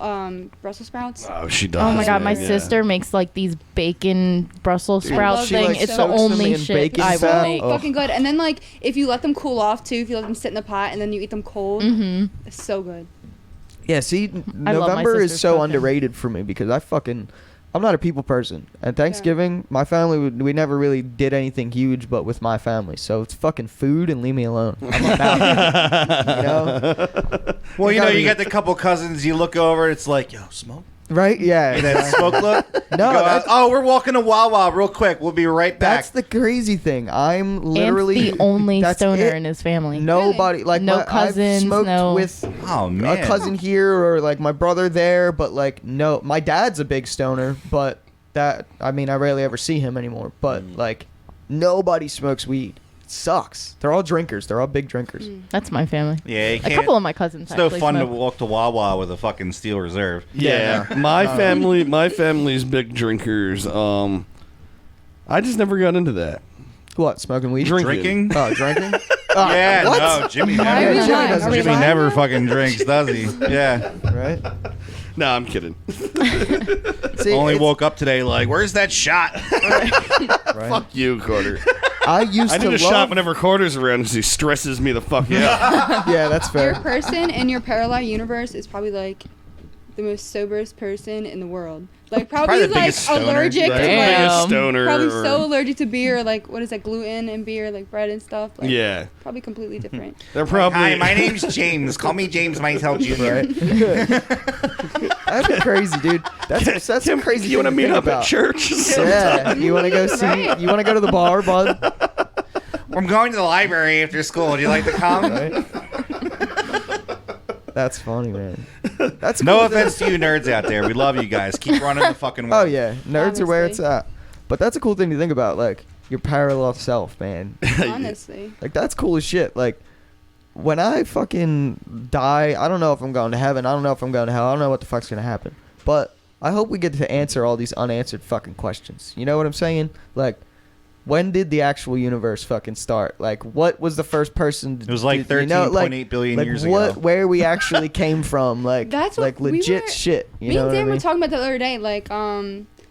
Speaker 5: sprouts.
Speaker 3: Oh, she does.
Speaker 4: Oh my god, my
Speaker 3: man, yeah.
Speaker 4: sister makes like these bacon Brussels sprouts
Speaker 5: love
Speaker 1: She,
Speaker 4: thing.
Speaker 1: like,
Speaker 4: It's the
Speaker 1: soaks them
Speaker 4: only
Speaker 1: in
Speaker 4: shit
Speaker 1: bacon
Speaker 4: I will
Speaker 1: fat.
Speaker 4: make.
Speaker 1: Oh.
Speaker 5: Fucking good. And then like if you let them cool off too, if you let them sit in the pot and then you eat them cold, it's so good.
Speaker 1: Yeah, see,
Speaker 4: I love my
Speaker 1: November is
Speaker 4: sister's
Speaker 1: so
Speaker 4: cooking.
Speaker 1: underrated for me because I'm not a people person. And Thanksgiving, my family, we never really did anything huge, but with my family. So it's fucking food and leave me alone. I'm about it. You know?
Speaker 2: Well, you
Speaker 1: gotta
Speaker 2: know, you
Speaker 1: be-
Speaker 2: got the couple cousins. You look over, it's like, yo, smoke.
Speaker 1: Right? Yeah.
Speaker 2: And then smoke look.
Speaker 1: No,
Speaker 2: You go out,
Speaker 1: that's-
Speaker 2: oh, we're walking to Wawa real quick. We'll be right back.
Speaker 1: That's the crazy thing. I'm literally
Speaker 4: and the only
Speaker 1: that's
Speaker 4: stoner
Speaker 1: it.
Speaker 4: in his family.
Speaker 1: Nobody like
Speaker 4: No
Speaker 1: I've
Speaker 4: cousins,
Speaker 1: smoked
Speaker 4: no-
Speaker 1: with
Speaker 2: Oh man,
Speaker 1: a cousin here or like my brother there, but like no, my dad's a big stoner, but that I mean I rarely ever see him anymore. But like nobody smokes weed. It sucks. They're all drinkers. They're all big drinkers.
Speaker 4: That's my family.
Speaker 2: Yeah, you
Speaker 4: A
Speaker 2: can't.
Speaker 4: couple of my cousins
Speaker 2: It's no
Speaker 4: actually
Speaker 2: fun to
Speaker 4: smoke.
Speaker 2: walk to Wawa with a fucking Steel Reserve.
Speaker 3: Yeah, my family's big drinkers. I just never got into that.
Speaker 1: What? Smoking weed?
Speaker 2: Drinking?
Speaker 1: Oh, drinking?
Speaker 2: Yeah,
Speaker 1: what?
Speaker 2: no, Jimmy
Speaker 5: Are
Speaker 2: never.
Speaker 5: we
Speaker 1: Jimmy
Speaker 5: lying?
Speaker 1: doesn't
Speaker 5: Are we
Speaker 1: drink.
Speaker 2: Jimmy
Speaker 5: lying?
Speaker 2: never fucking drinks, does he? Yeah.
Speaker 1: Right?
Speaker 3: No, I'm kidding.
Speaker 1: See,
Speaker 2: Only
Speaker 1: it's-
Speaker 2: woke up today like, where's that shot?
Speaker 1: right?
Speaker 3: Fuck you, Carter.
Speaker 1: I used
Speaker 3: I
Speaker 1: to
Speaker 3: need a
Speaker 1: love.
Speaker 3: shot whenever Carter's around because he stresses me the fuck out.
Speaker 1: Yeah, that's
Speaker 5: Your
Speaker 1: fair.
Speaker 5: person in your parallel universe is probably like the most soberest person in the world. Like
Speaker 2: Probably
Speaker 5: probably
Speaker 2: the
Speaker 5: like
Speaker 2: biggest stoner.
Speaker 5: allergic
Speaker 3: Right?
Speaker 5: to
Speaker 4: Damn.
Speaker 5: like
Speaker 3: Stoner.
Speaker 5: probably
Speaker 3: or-
Speaker 5: so allergic to beer, like what is that, gluten and beer, like bread and stuff. Like,
Speaker 3: Yeah.
Speaker 5: probably completely different.
Speaker 3: They're probably.
Speaker 2: Hi, my name's James. Call me James Meitel Jr.
Speaker 1: Right? That'd be crazy, dude. That's some crazy.
Speaker 3: You want to
Speaker 1: thing
Speaker 3: meet
Speaker 1: think
Speaker 3: up
Speaker 1: about.
Speaker 3: at church?
Speaker 1: Yeah, you want to go see?
Speaker 5: Right.
Speaker 1: You want to go to the bar, bud?
Speaker 2: I'm going to the library after school. Do you like to come?
Speaker 1: Right? That's funny, man. That's a
Speaker 2: No
Speaker 1: cool thing.
Speaker 2: offense to you nerds out there. We love you guys. Keep running the fucking
Speaker 1: Oh
Speaker 2: world.
Speaker 1: yeah, nerds are where it's
Speaker 5: Honestly.
Speaker 1: at. But that's a cool thing to think about, like your parallel self, man.
Speaker 5: Honestly.
Speaker 1: Like that's cool as shit. Like when I fucking die, I don't know if I'm going to heaven. I don't know if I'm going to hell. I don't know what the fuck's gonna happen. But I hope we get to answer all these unanswered fucking questions. You know what I'm saying? Like, when did the actual universe fucking start? Like, what was the first person?
Speaker 2: It was like 13.8 billion years ago.
Speaker 1: Where we actually came from? Like,
Speaker 5: That's what
Speaker 1: like
Speaker 5: we
Speaker 1: legit
Speaker 5: were-
Speaker 1: shit. You
Speaker 5: Me
Speaker 1: know
Speaker 5: and
Speaker 1: what I
Speaker 5: Dan were
Speaker 1: mean?
Speaker 5: talking about that the other day. Like,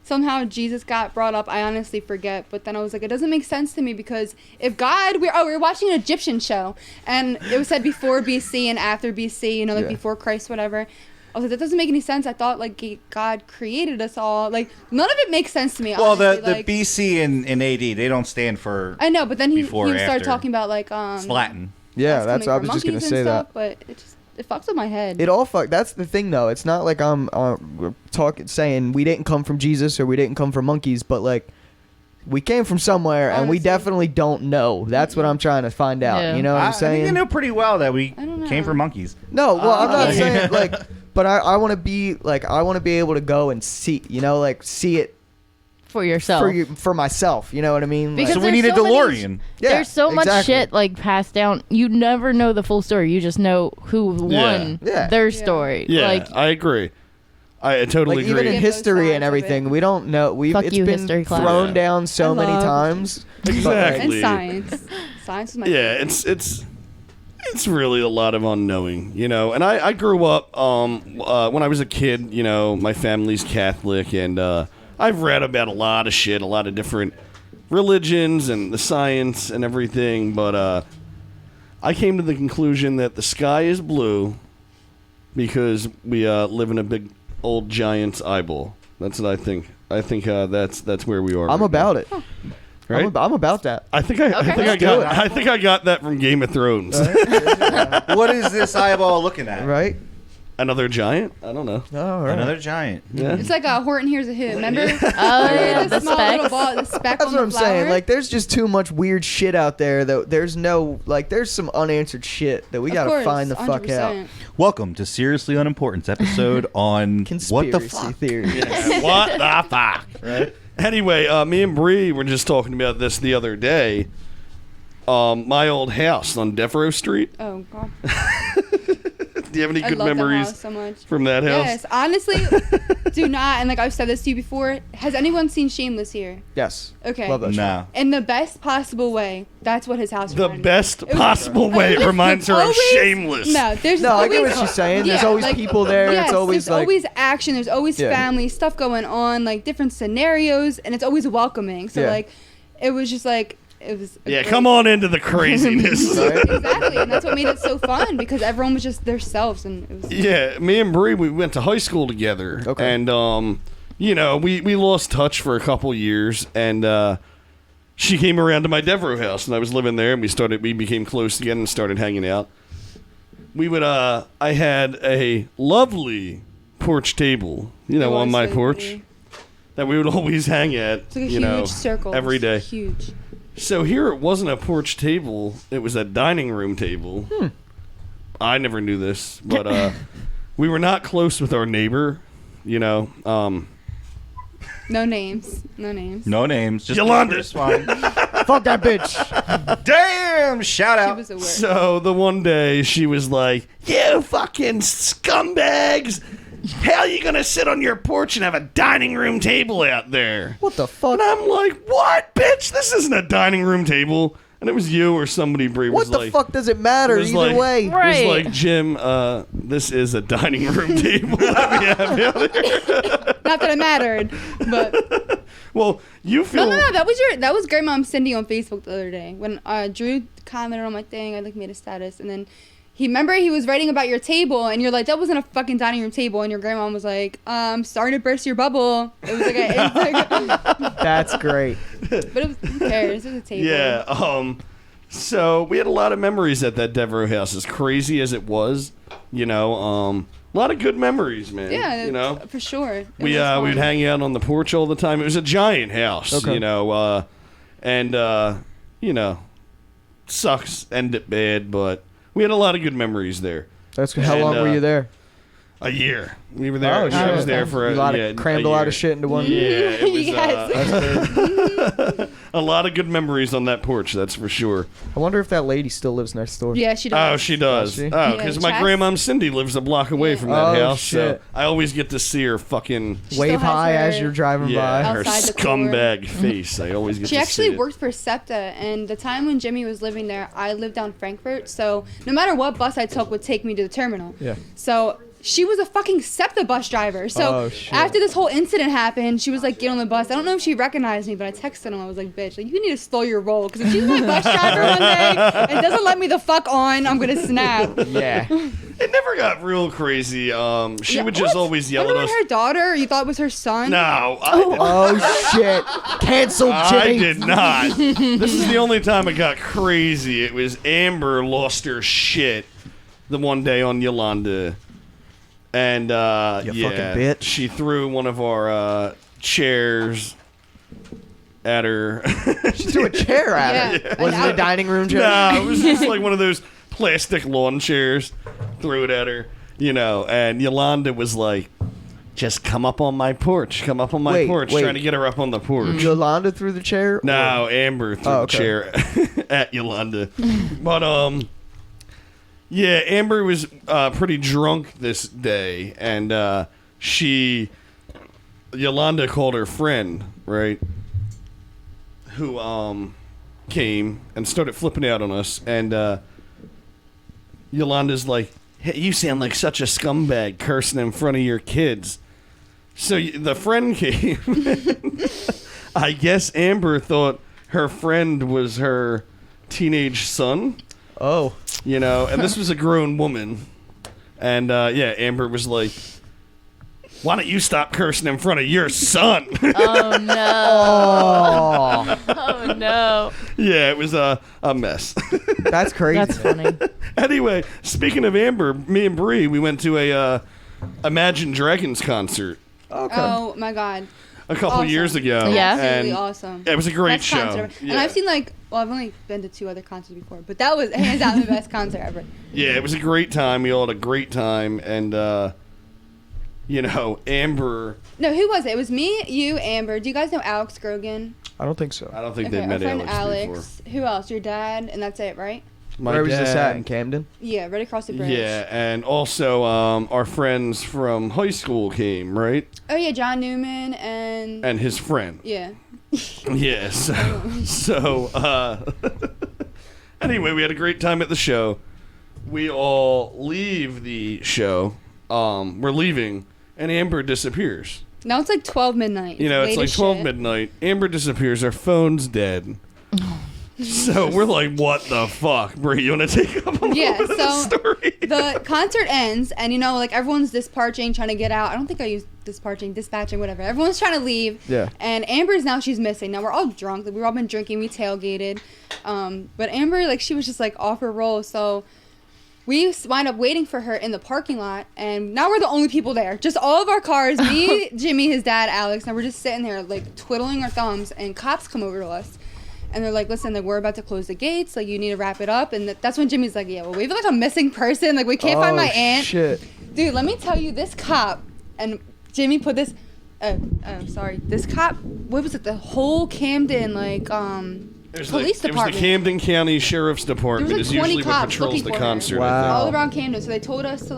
Speaker 5: somehow Jesus got brought up. I honestly forget, but then I was like, it doesn't make sense to me because if God, we were watching an Egyptian show, and it was said before BC and after BC. You know, like
Speaker 1: Yeah.
Speaker 5: before Christ, whatever. I was like, that doesn't make any sense. I thought like God created us all. Like none of it makes sense to me.
Speaker 2: Well,
Speaker 5: honestly.
Speaker 2: the
Speaker 5: like,
Speaker 2: BC and AD, they don't stand for.
Speaker 5: I know, but then he
Speaker 2: before or
Speaker 5: started
Speaker 2: after.
Speaker 5: talking about like
Speaker 2: It's Latin.
Speaker 1: Yeah,
Speaker 5: us
Speaker 1: that's.
Speaker 5: coming
Speaker 1: I
Speaker 5: from
Speaker 1: was just gonna
Speaker 5: monkeys
Speaker 1: say
Speaker 5: and
Speaker 1: that.
Speaker 5: stuff, but it fucks with my head.
Speaker 1: It all fuck. That's the thing, though. It's not like I'm we're talking saying we didn't come from Jesus or we didn't come from monkeys, but like we came from somewhere, and we
Speaker 5: Honestly.
Speaker 1: definitely don't know. That's what I'm trying to find out.
Speaker 4: Yeah.
Speaker 1: You know what I'm
Speaker 2: I think
Speaker 1: saying?
Speaker 2: they know pretty well that we
Speaker 5: I don't know.
Speaker 2: came from monkeys.
Speaker 1: No, well, I'm not
Speaker 5: Okay.
Speaker 1: saying like, but I want to be like, I want to be able to go and see, you know, like see it
Speaker 4: For yourself.
Speaker 1: for myself. You know what I mean?
Speaker 4: Because
Speaker 2: So we
Speaker 4: there's
Speaker 2: need a
Speaker 4: so many-
Speaker 2: DeLorean.
Speaker 1: yeah,
Speaker 4: There's so much
Speaker 1: exactly.
Speaker 4: shit like passed down. You never know the full story. You just know who won
Speaker 1: Yeah.
Speaker 4: their
Speaker 5: Yeah.
Speaker 4: story.
Speaker 3: Yeah,
Speaker 4: Like
Speaker 3: I agree. I totally
Speaker 1: Like
Speaker 3: agree.
Speaker 1: even in
Speaker 5: Get both
Speaker 1: history
Speaker 5: sides
Speaker 1: and
Speaker 5: of
Speaker 1: everything,
Speaker 5: it.
Speaker 1: we don't know.
Speaker 4: Fuck
Speaker 1: It's
Speaker 4: you,
Speaker 1: been
Speaker 4: history class.
Speaker 1: thrown
Speaker 3: Yeah.
Speaker 1: down so
Speaker 5: I
Speaker 1: many
Speaker 5: love-
Speaker 1: times.
Speaker 3: Exactly.
Speaker 5: And science. Science is my
Speaker 3: Yeah,
Speaker 5: favorite.
Speaker 3: it's really a lot of unknowing, you know. And I grew up when I was a kid, you know, my family's Catholic, and I've read about a lot of shit, a lot of different religions and the science and everything, but I came to the conclusion that the sky is blue because we live in a big old giant's eyeball. That's what I think. I think that's where we are.
Speaker 1: I'm
Speaker 3: right
Speaker 1: about
Speaker 3: now.
Speaker 1: it.
Speaker 3: Right?
Speaker 1: I'm about that.
Speaker 3: I think I think I got that from Game of Thrones.
Speaker 2: What is this eyeball looking at?
Speaker 1: Right?
Speaker 3: Another giant? I don't know.
Speaker 1: All right.
Speaker 2: Another giant.
Speaker 3: Yeah.
Speaker 5: It's like a Horton Hears a Who. Remember?
Speaker 4: oh yeah, the
Speaker 5: small little
Speaker 4: specs.
Speaker 5: ball, the speck
Speaker 1: That's
Speaker 5: on
Speaker 1: what
Speaker 5: the
Speaker 1: I'm
Speaker 5: flower.
Speaker 1: saying. Like, there's just too much weird shit out there. That there's no like, there's some unanswered shit that we
Speaker 5: Of
Speaker 1: gotta
Speaker 5: course,
Speaker 1: find the fuck out.
Speaker 5: 100%.
Speaker 2: Welcome to Seriously Unimportant's episode on
Speaker 1: Conspiracy
Speaker 2: what the fuck.
Speaker 1: theory.
Speaker 3: Yeah, what the fuck? Right? Anyway, me and Bree were just talking about this the other day. My old house on Devereaux Street.
Speaker 5: Oh god,
Speaker 3: Do you have any
Speaker 5: I
Speaker 3: good
Speaker 5: love that
Speaker 3: memories
Speaker 5: house so much.
Speaker 3: from that house?
Speaker 5: Yes, honestly, do not. And like I've said this to you before. Has anyone seen Shameless here?
Speaker 1: Yes.
Speaker 5: Okay.
Speaker 1: Love that.
Speaker 2: No.
Speaker 5: In the best possible way. That's what his house.
Speaker 3: The
Speaker 5: reminded me.
Speaker 3: best
Speaker 5: was-
Speaker 3: possible way it
Speaker 5: There's
Speaker 3: reminds her of
Speaker 5: always-
Speaker 3: Shameless.
Speaker 5: No, there's
Speaker 1: No, I
Speaker 5: always.
Speaker 1: get what she's saying. There's
Speaker 5: Yeah,
Speaker 1: always
Speaker 5: like-
Speaker 1: people there.
Speaker 5: Yes,
Speaker 1: it's always
Speaker 5: there's
Speaker 1: like
Speaker 5: always action. There's always
Speaker 1: Yeah.
Speaker 5: family stuff going on, like different scenarios, and it's always welcoming. So
Speaker 1: Yeah.
Speaker 5: like, it was just like it was. a
Speaker 3: Yeah,
Speaker 5: great-
Speaker 3: come on into the craziness.
Speaker 1: Right?
Speaker 5: Exactly, and that's what made it so fun because everyone was just themselves, and it was.
Speaker 3: Yeah, me and Bree, we went to high school together.
Speaker 1: Okay.
Speaker 3: And, you know, we lost touch for a couple years, and she came around to my Devereaux house, and I was living there, and we became close again and started hanging out. We would, I had a lovely porch table, you know,
Speaker 5: It
Speaker 3: on
Speaker 5: was
Speaker 3: my
Speaker 5: so
Speaker 3: porch
Speaker 5: pretty.
Speaker 3: that we would always hang at,
Speaker 5: It's like a
Speaker 3: you
Speaker 5: huge
Speaker 3: know,
Speaker 5: circle.
Speaker 3: every
Speaker 5: It's
Speaker 3: day.
Speaker 5: Huge.
Speaker 3: So here it wasn't a porch table, it was a dining room table. I never knew this, but we were not close with our neighbor, you know.
Speaker 5: No names. No names.
Speaker 2: No names. Just
Speaker 3: Yolanda.
Speaker 2: Just fine.
Speaker 1: fuck that bitch.
Speaker 2: Damn! Shout
Speaker 5: She
Speaker 2: out.
Speaker 5: was a word.
Speaker 3: So the one day she was like, "You fucking scumbags! How you gonna sit on your porch and have a dining room table out there?"
Speaker 1: What the fuck?
Speaker 3: And I'm like, "What, bitch? This isn't a dining room table." And it was you or somebody. Bree
Speaker 1: What
Speaker 3: was
Speaker 1: the
Speaker 3: like,
Speaker 1: fuck does it matter
Speaker 3: was
Speaker 1: either
Speaker 3: like-
Speaker 1: way?
Speaker 3: It
Speaker 4: Right.
Speaker 3: was like, Jim, this is a dining room table that we have out here.
Speaker 5: Not that it mattered, but
Speaker 3: Well, you feel
Speaker 5: no. That was Great Mom Cindy on Facebook the other day when Drew commented on my thing. I like made a status, and then he was writing about your table, and you're like, that wasn't a fucking dining room table, and your grandma was like, starting to burst your bubble. It was like
Speaker 1: That's great.
Speaker 5: but who cares? It was a table.
Speaker 3: Yeah. So we had a lot of memories at that Devereaux house. As crazy as it was, a lot of good memories, man.
Speaker 5: Yeah, for sure.
Speaker 3: We would hang out on the porch all the time. It was a giant house, sucks, ended bad, but we had a lot of good memories there.
Speaker 1: That's good. How long were you there?
Speaker 3: A year. We were there.
Speaker 1: Oh,
Speaker 3: I was there for
Speaker 1: crammed a lot of shit into one.
Speaker 3: Yeah, it was
Speaker 5: Yes.
Speaker 3: a lot of good memories on that porch. That's for sure.
Speaker 1: I wonder if that lady still lives next door.
Speaker 5: Yeah, she does.
Speaker 3: Oh, she does.
Speaker 1: Does she?
Speaker 3: Oh, because my grandmom Cindy lives a block away from that
Speaker 1: Oh,
Speaker 3: house,
Speaker 1: shit.
Speaker 3: so I always get to see her fucking
Speaker 1: Wave
Speaker 5: has
Speaker 1: high
Speaker 5: her-
Speaker 1: as you're driving by.
Speaker 3: her
Speaker 5: Outside the
Speaker 3: scumbag face. I always get
Speaker 5: She
Speaker 3: to
Speaker 5: actually
Speaker 3: see it.
Speaker 5: worked for SEPTA, and the time when Jimmy was living there, I lived down Frankfurt, so no matter what bus I took would take me to the terminal.
Speaker 1: Yeah.
Speaker 5: So she was a fucking SEPTA bus driver. So
Speaker 1: Oh, shit.
Speaker 5: after this whole incident happened, she was like, get on the bus. I don't know if she recognized me, but I texted her. I was like, bitch, like, you need to slow your roll, because if she's my bus driver one day and doesn't let me the fuck on, I'm going to snap.
Speaker 1: Yeah.
Speaker 3: It never got real crazy. She
Speaker 5: Yeah,
Speaker 3: would just
Speaker 5: what?
Speaker 3: always yell
Speaker 5: Remember
Speaker 3: at us.
Speaker 5: her daughter? You thought it was her son?
Speaker 3: No,
Speaker 1: Oh shit! Canceled,
Speaker 3: I
Speaker 1: Jimmy.
Speaker 3: did not. This is the only time it got crazy. It was Amber lost her shit the one day on Yolanda. And,
Speaker 1: You fucking bitch.
Speaker 3: she threw one of our chairs at her.
Speaker 1: She threw a chair at her.
Speaker 5: Yeah.
Speaker 1: Was it a dining room chair?
Speaker 3: No, it was just like one of those plastic lawn chairs. Threw it at her, and Yolanda was like, just come up on my porch. Come up on my porch.
Speaker 1: wait.
Speaker 3: Trying to get her up on the porch.
Speaker 1: Yolanda threw the chair?
Speaker 3: No, Amber threw
Speaker 1: Oh,
Speaker 3: the
Speaker 1: okay.
Speaker 3: chair at Yolanda. But, yeah, Amber was pretty drunk this day, and Yolanda called her friend, right, who came and started flipping out on us, and Yolanda's like, hey, you sound like such a scumbag cursing in front of your kids. So the friend came. I guess Amber thought her friend was her teenage son.
Speaker 1: Oh.
Speaker 3: And this was a grown woman. And, Amber was like, why don't you stop cursing in front of your son?
Speaker 4: Oh no.
Speaker 1: Oh.
Speaker 4: Oh no.
Speaker 3: Yeah, it was a mess.
Speaker 1: That's crazy.
Speaker 4: That's funny.
Speaker 3: Anyway, speaking of Amber, me and Bree, we went to a Imagine Dragons concert
Speaker 1: Okay.
Speaker 5: Oh, my God.
Speaker 3: a couple
Speaker 5: Awesome.
Speaker 3: years ago.
Speaker 4: Yeah.
Speaker 5: Absolutely
Speaker 3: and
Speaker 5: awesome.
Speaker 3: It was a great
Speaker 5: Best
Speaker 3: show.
Speaker 5: concert ever.
Speaker 3: Yeah.
Speaker 5: And I've seen I've only been to 2 other concerts before, but that was hands down the best concert ever.
Speaker 3: Yeah, it was a great time. We all had a great time. And, Amber,
Speaker 5: No, who was it? It was me, you, Amber. Do you guys know Alex Grogan?
Speaker 1: I don't think so.
Speaker 3: I don't think
Speaker 5: Okay,
Speaker 3: they've met
Speaker 5: our friend
Speaker 3: Alex before.
Speaker 5: Who else? Your dad, and that's it, right?
Speaker 3: My
Speaker 1: Where was this
Speaker 3: dad-
Speaker 1: at? In Camden?
Speaker 5: Yeah, right across the bridge.
Speaker 3: Yeah, and also our friends from high school came, right?
Speaker 5: Oh yeah, John Newman and
Speaker 3: And his friend.
Speaker 5: yeah.
Speaker 3: Yeah, so anyway, we had a great time at the show. We all leave the show. We're leaving, and Amber disappears.
Speaker 5: Now it's like 12 midnight.
Speaker 3: It's
Speaker 5: late
Speaker 3: like
Speaker 5: as
Speaker 3: 12
Speaker 5: shit.
Speaker 3: midnight. Amber disappears. Our phone's dead. So we're like, what the fuck? Bree, you want to take up a little
Speaker 5: Yeah,
Speaker 3: bit of the
Speaker 5: so
Speaker 3: story?
Speaker 5: The concert ends, and everyone's dispatching, trying to get out. I don't think I used dispatching, whatever. Everyone's trying to leave.
Speaker 1: Yeah.
Speaker 5: And Amber's she's missing. Now we're all drunk. We've all been drinking. We tailgated. But Amber, she was just off her roll. So we wind up waiting for her in the parking lot, and now we're the only people there. Just all of our cars, me, Jimmy, his dad, Alex, and we're just sitting there twiddling our thumbs, and cops come over to us. And they're like, listen, we're about to close the gates. You need to wrap it up. And that's when Jimmy's like, yeah, well, we have a missing person. We can't find my aunt.
Speaker 1: Shit.
Speaker 5: Dude, let me tell you, this cop, and Jimmy put this, this cop, what was it? The whole Camden, police
Speaker 3: It
Speaker 5: department.
Speaker 3: was the Camden County Sheriff's Department.
Speaker 5: There was,
Speaker 3: Is
Speaker 5: 20
Speaker 3: usually what
Speaker 5: cops
Speaker 3: patrols
Speaker 5: looking
Speaker 3: the
Speaker 5: for her.
Speaker 3: concert.
Speaker 1: Wow.
Speaker 5: All around Camden. So they told us to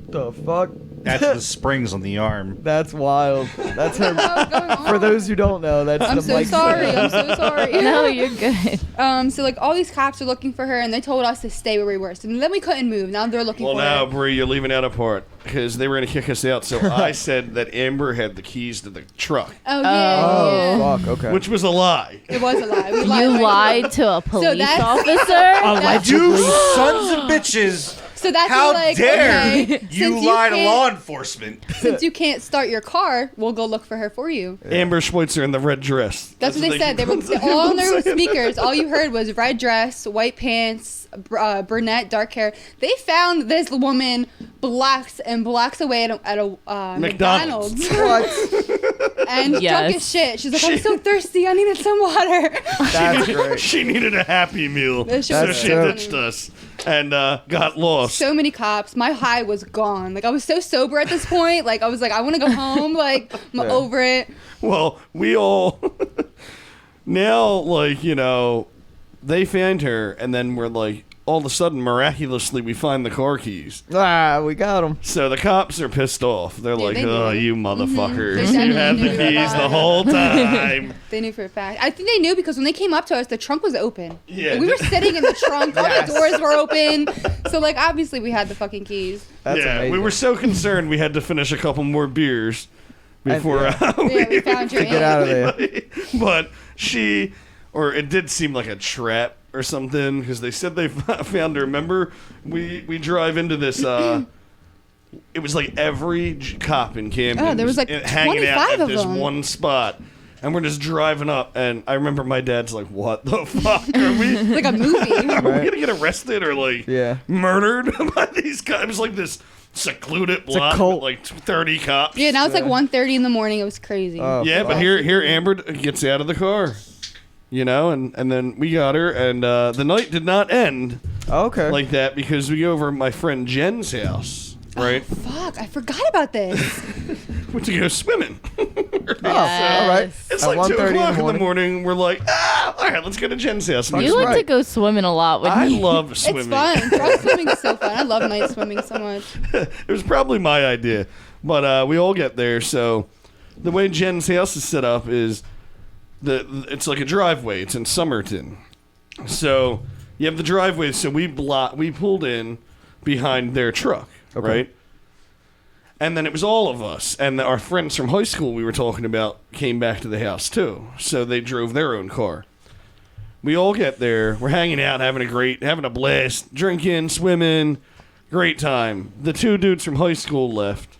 Speaker 1: The fuck?
Speaker 2: That's the springs on the arm.
Speaker 1: That's wild. That's her.
Speaker 5: what's going on?
Speaker 1: For those who don't know, that's
Speaker 5: I'm
Speaker 1: the
Speaker 5: so
Speaker 1: Mike
Speaker 5: sorry.
Speaker 1: Sam.
Speaker 5: I'm so sorry.
Speaker 4: No, you're good.
Speaker 5: So all these cops are looking for her, and they told us to stay where we were. So then we couldn't move. Now they're looking
Speaker 3: Well,
Speaker 5: for
Speaker 3: now,
Speaker 5: her.
Speaker 3: Bree, you're leaving out a part because they were going to kick us out. So I said that Amber had the keys to the truck,
Speaker 5: Oh yeah,
Speaker 1: Oh,
Speaker 5: yeah.
Speaker 1: fuck. Okay.
Speaker 3: which was a lie.
Speaker 5: It was a lie. We
Speaker 4: You
Speaker 5: right
Speaker 4: lied to a police
Speaker 5: that's-
Speaker 4: officer?
Speaker 2: You
Speaker 1: Allegedly.
Speaker 2: sons of bitches.
Speaker 5: So that's
Speaker 2: How
Speaker 5: like,
Speaker 2: dare
Speaker 5: okay,
Speaker 2: you lie to law enforcement?
Speaker 5: Since you can't start your car, we'll go look for her for you.
Speaker 3: Amber Schweitzer in the red dress.
Speaker 5: That's what they said. They were all on their speakers. All you heard was red dress, white pants, brunette, dark hair. They found this woman blocks and blocks away at a McDonald's. And drunk as shit. She's like, I'm so thirsty. I needed some water.
Speaker 1: That's great.
Speaker 3: She needed a Happy Meal,
Speaker 5: That shit
Speaker 3: so
Speaker 5: was
Speaker 3: she
Speaker 5: so
Speaker 3: ditched
Speaker 5: funny.
Speaker 3: us and got lost.
Speaker 5: So many cops. My high was gone. Like, I was so sober at this point. Like, I was like, I want to go home. Like, I'm over it.
Speaker 3: Well, we all now, like, you know, they find her, and then we're like, all of a sudden, miraculously, we find the car keys.
Speaker 1: We got them.
Speaker 3: So the cops are pissed off. They're like,
Speaker 5: they knew.
Speaker 3: oh, you motherfuckers.
Speaker 5: They
Speaker 3: You had the
Speaker 5: definitely knew
Speaker 3: keys
Speaker 5: about
Speaker 3: the
Speaker 5: it.
Speaker 3: whole time.
Speaker 5: They knew for a fact. I think they knew because when they came up to us, the trunk was open.
Speaker 3: Yeah.
Speaker 5: Like, we were sitting in the trunk. All
Speaker 1: Yes.
Speaker 5: the doors were open. So, like, obviously we had the fucking keys.
Speaker 1: That's
Speaker 3: yeah,
Speaker 1: amazing.
Speaker 3: we were so concerned we had to finish a couple more beers before
Speaker 1: yeah.
Speaker 5: We found your
Speaker 1: Get out of there.
Speaker 3: But it did seem like a trap or something because they said they found her. Remember, we drive into this. It was like every cop in Camden.
Speaker 5: Oh, there was like
Speaker 3: hanging out
Speaker 5: 25
Speaker 3: at
Speaker 5: of
Speaker 3: this
Speaker 5: them.
Speaker 3: one spot. And we're just driving up, and I remember my dad's like, "What the fuck are we?
Speaker 5: Like a movie.
Speaker 3: Are we
Speaker 1: Right.
Speaker 3: gonna get arrested or like
Speaker 1: Yeah.
Speaker 3: murdered by these guys?" It was like this secluded block
Speaker 1: cult.
Speaker 3: with like 30 cops.
Speaker 5: Yeah, now it's like
Speaker 1: Yeah.
Speaker 5: 1:30 in the morning. It was crazy.
Speaker 1: Oh,
Speaker 3: Yeah,
Speaker 1: fuck.
Speaker 3: but here Amber gets out of the car, you know, and then we got her, and the night did not end
Speaker 1: Okay.
Speaker 3: like that because we go over at my friend Jen's house, right?
Speaker 5: Fuck, I forgot about this.
Speaker 3: Went to go swimming.
Speaker 1: Oh, all right.
Speaker 3: It's
Speaker 1: At
Speaker 3: like 2
Speaker 1: 1:30
Speaker 3: o'clock in the morning. We're like, all right, let's go to Jen's house. And
Speaker 4: You
Speaker 3: just-
Speaker 4: like to
Speaker 1: right.
Speaker 4: go swimming a lot with
Speaker 3: I
Speaker 4: me.
Speaker 3: love swimming.
Speaker 5: It's fun. Drunk swimming is so fun. I love night swimming so much.
Speaker 3: It was probably my idea, but we all get there. So the way Jen's house is set up is it's like a driveway. It's in Somerton, so you have the driveway. So we pulled in behind their truck,
Speaker 1: Okay.
Speaker 3: right? And then it was all of us, and our friends from high school we were talking about came back to the house too. So they drove their own car. We all get there. We're hanging out, having a blast, drinking, swimming, great time. The two dudes from high school left.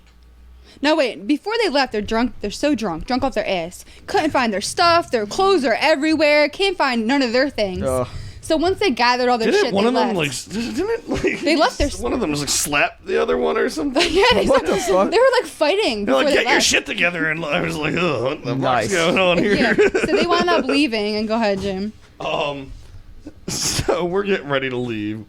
Speaker 5: No, wait. Before they left, they're drunk. They're so drunk off their ass. Couldn't find their stuff. Their clothes are everywhere. Can't find none of their things.
Speaker 1: Ugh.
Speaker 5: So once they gathered all their
Speaker 3: Didn't
Speaker 5: shit,
Speaker 3: one
Speaker 5: they
Speaker 3: of them
Speaker 5: left.
Speaker 3: they
Speaker 5: left their-
Speaker 3: one of them was like slap the other one or something?
Speaker 5: Yeah, they,
Speaker 1: What the fuck?
Speaker 5: they were like fighting
Speaker 3: They're
Speaker 5: before
Speaker 3: like,
Speaker 5: they
Speaker 3: get your
Speaker 5: left.
Speaker 3: shit together, and I was like, ugh, what the
Speaker 1: Nice.
Speaker 3: fuck's going on here?
Speaker 5: Yeah. So they wound up leaving. And go ahead, Jim.
Speaker 3: So we're getting ready to leave.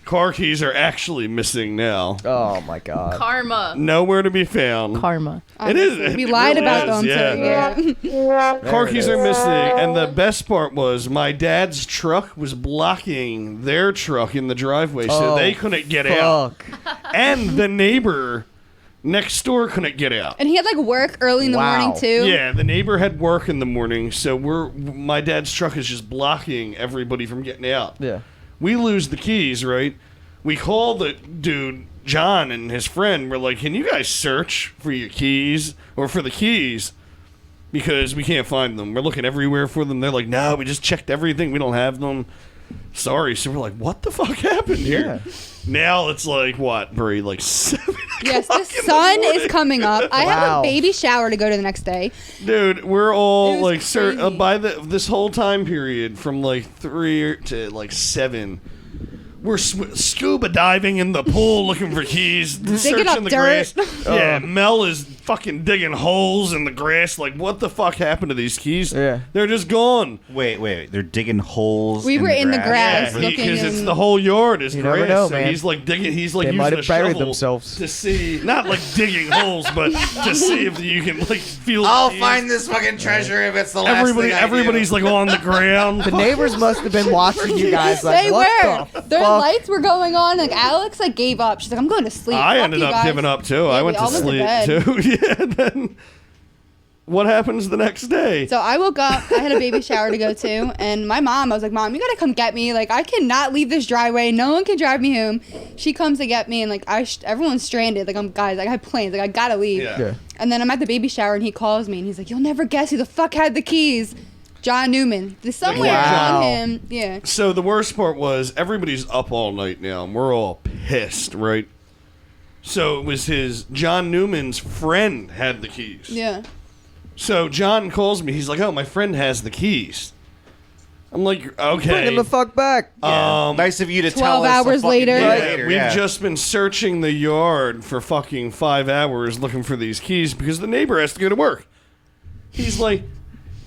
Speaker 3: Car keys are actually missing now.
Speaker 1: Oh my god.
Speaker 4: Karma.
Speaker 3: Nowhere to be found.
Speaker 4: Karma.
Speaker 3: It is.
Speaker 5: We
Speaker 3: It
Speaker 5: lied
Speaker 3: really
Speaker 5: about
Speaker 3: is,
Speaker 5: them
Speaker 3: yeah.
Speaker 5: too. Yeah.
Speaker 3: Car
Speaker 1: There
Speaker 3: keys
Speaker 1: it
Speaker 3: are
Speaker 1: is.
Speaker 3: missing, and the best part was my dad's truck was blocking their truck in the driveway, so
Speaker 1: Oh,
Speaker 3: they couldn't get out.
Speaker 1: Fuck.
Speaker 3: And the neighbor next door couldn't get out.
Speaker 5: And he had like work early in the
Speaker 1: Wow.
Speaker 5: morning too.
Speaker 3: Yeah, the neighbor had work in the morning, so my dad's truck is just blocking everybody from getting out.
Speaker 1: Yeah.
Speaker 3: We lose the keys, right? We call the dude, John, and his friend. We're like, can you guys search for your keys or for the keys? Because we can't find them. We're looking everywhere for them. They're like, no, we just checked everything. We don't have them. Sorry. So we're like, what the fuck happened here? Now it's like, what, Bree? Like 7
Speaker 5: Yes, the
Speaker 3: o'clock in
Speaker 5: sun
Speaker 3: morning.
Speaker 5: is coming up. I have
Speaker 1: Wow.
Speaker 5: a baby shower to go to the next day.
Speaker 3: Dude, we're all
Speaker 5: It was
Speaker 3: like,
Speaker 5: crazy.
Speaker 3: by this whole time period from like 3 to like 7, we're scuba diving in the pool looking for keys, searching
Speaker 5: up
Speaker 3: the
Speaker 5: dirt.
Speaker 3: grass. Yeah, Mel is fucking digging holes in the grass. Like, what the fuck happened to these keys?
Speaker 1: Yeah.
Speaker 3: They're just gone.
Speaker 2: Wait. They're digging holes.
Speaker 5: We were in the grass.
Speaker 3: Yeah,
Speaker 5: looking
Speaker 3: because it's
Speaker 5: in-
Speaker 3: the whole yard is
Speaker 1: You
Speaker 3: grass.
Speaker 1: never know,
Speaker 3: so
Speaker 1: man.
Speaker 3: he's like digging. He's like
Speaker 1: They might
Speaker 3: using a
Speaker 1: have buried
Speaker 3: shovel
Speaker 1: themselves.
Speaker 3: to see, not like digging holes, but to see if you can like feel.
Speaker 2: I'll
Speaker 3: the keys.
Speaker 2: find this fucking treasure if it's the last thing I do.
Speaker 3: Everybody's like on the ground.
Speaker 1: The neighbors must have been watching you guys like,
Speaker 5: They
Speaker 1: what
Speaker 5: were.
Speaker 1: the
Speaker 5: Their
Speaker 1: fuck?
Speaker 5: lights were going on. Like Alex, like gave up. She's like, I'm going to sleep.
Speaker 3: I
Speaker 5: Fuck
Speaker 3: ended
Speaker 5: you
Speaker 3: up
Speaker 5: guys.
Speaker 3: giving up too.
Speaker 5: Yeah,
Speaker 3: I went
Speaker 5: we
Speaker 3: to
Speaker 5: all went to
Speaker 3: sleep
Speaker 5: bed.
Speaker 3: too. Yeah. And then what happens the next day?
Speaker 5: So I woke up. I had a baby shower to go to, and my mom. I was like, Mom, you gotta come get me. Like, I cannot leave this driveway. No one can drive me home. She comes to get me, and like, everyone's stranded. Like, guys. Like, I have plans. Like, I gotta leave.
Speaker 3: Yeah.
Speaker 1: Yeah.
Speaker 5: And then I'm at the baby shower, and he calls me, and he's like, You'll never guess who the fuck had the keys. John Newman. There's somewhere
Speaker 1: Wow.
Speaker 5: on him. Yeah.
Speaker 3: So the worst part was everybody's up all night now, and we're all pissed, right? So it was John Newman's friend had the keys.
Speaker 5: Yeah.
Speaker 3: So John calls me. He's like, "Oh, my friend has the keys." I'm like, "Okay."
Speaker 1: Bring him the fuck back.
Speaker 2: Nice of you to
Speaker 5: 12
Speaker 2: tell us. a
Speaker 5: hours
Speaker 2: fucking
Speaker 5: later.
Speaker 2: day
Speaker 5: Right.
Speaker 2: later.
Speaker 3: We've
Speaker 2: yeah.
Speaker 3: just been searching the yard for fucking 5 hours looking for these keys because the neighbor has to go to work. He's like,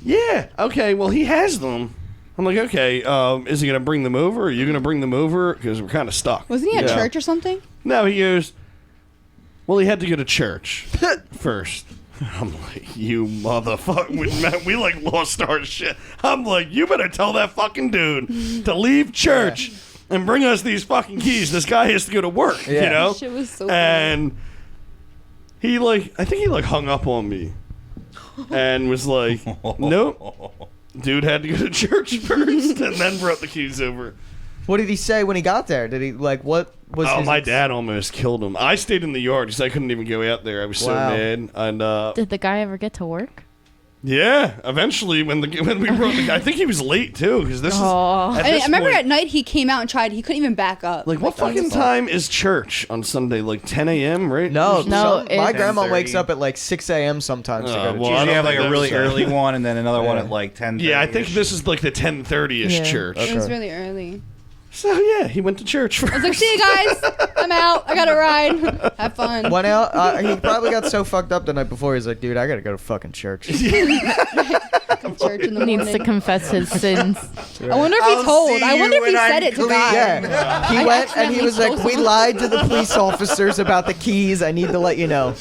Speaker 3: "Yeah, okay, well, he has them." I'm like, "Okay, is he going to bring them over? Are you going to bring them over? Because we're kind of stuck."
Speaker 5: Wasn't he at
Speaker 1: Yeah.
Speaker 5: church or something?
Speaker 3: No, he goes, "Well, he had to go to church first." I'm like, "You motherfucker." We like lost our shit. I'm like, "You better tell that fucking dude to leave church and bring us these fucking keys. This guy has to go to work, you
Speaker 1: Yeah.
Speaker 3: know?"
Speaker 5: Shit was so funny.
Speaker 3: And he I think he hung up on me and was like, "Nope. Dude had to go to church first and then brought the keys over."
Speaker 1: What did he say when he got there? Did he what was?
Speaker 3: Oh,
Speaker 1: his
Speaker 3: my dad almost killed him. I stayed in the yard because I couldn't even go out there. I was so
Speaker 1: Wow.
Speaker 3: mad. And
Speaker 4: Did the guy ever get to work?
Speaker 3: yeah, eventually when we brought the guy, I think he was late too because this
Speaker 4: Oh.
Speaker 3: is. At
Speaker 5: I
Speaker 3: this
Speaker 5: remember
Speaker 3: point,
Speaker 5: at night he came out and tried. He couldn't even back up.
Speaker 3: like what
Speaker 5: that was
Speaker 3: fucking
Speaker 5: fun.
Speaker 3: time is church on Sunday? Like 10 a.m. right?
Speaker 1: No,
Speaker 4: No,
Speaker 1: my
Speaker 4: it's-
Speaker 1: grandma
Speaker 2: 10:30.
Speaker 1: wakes up at like 6 a.m. sometimes to go to
Speaker 3: well,
Speaker 1: church.
Speaker 3: I
Speaker 2: Usually
Speaker 3: don't
Speaker 2: have like
Speaker 3: think
Speaker 2: a
Speaker 3: that
Speaker 2: really
Speaker 3: was-
Speaker 2: early one and then another one
Speaker 1: Yeah.
Speaker 2: at like 10.
Speaker 3: Yeah, I think this is like the 10:30ish
Speaker 4: Yeah.
Speaker 3: church.
Speaker 5: It was
Speaker 1: Okay.
Speaker 5: really early.
Speaker 3: So yeah, he went to church first.
Speaker 5: I was like, see you guys. I'm out. I got to ride. Have fun.
Speaker 1: Went out. He probably got so fucked up the night before. He's like, dude, I gotta go to fucking church.
Speaker 5: Church in the
Speaker 4: Needs to
Speaker 5: morning.
Speaker 4: confess his sins.
Speaker 5: I wonder if
Speaker 2: I'll
Speaker 5: he told.
Speaker 2: see
Speaker 5: I wonder
Speaker 2: you
Speaker 5: if he
Speaker 2: when
Speaker 5: said
Speaker 2: I'm
Speaker 5: it to
Speaker 2: clean.
Speaker 5: God.
Speaker 1: Yeah, he
Speaker 5: I
Speaker 1: went and he was like,
Speaker 5: accidentally
Speaker 1: "We lied to the police officers about the keys. I need to let you know."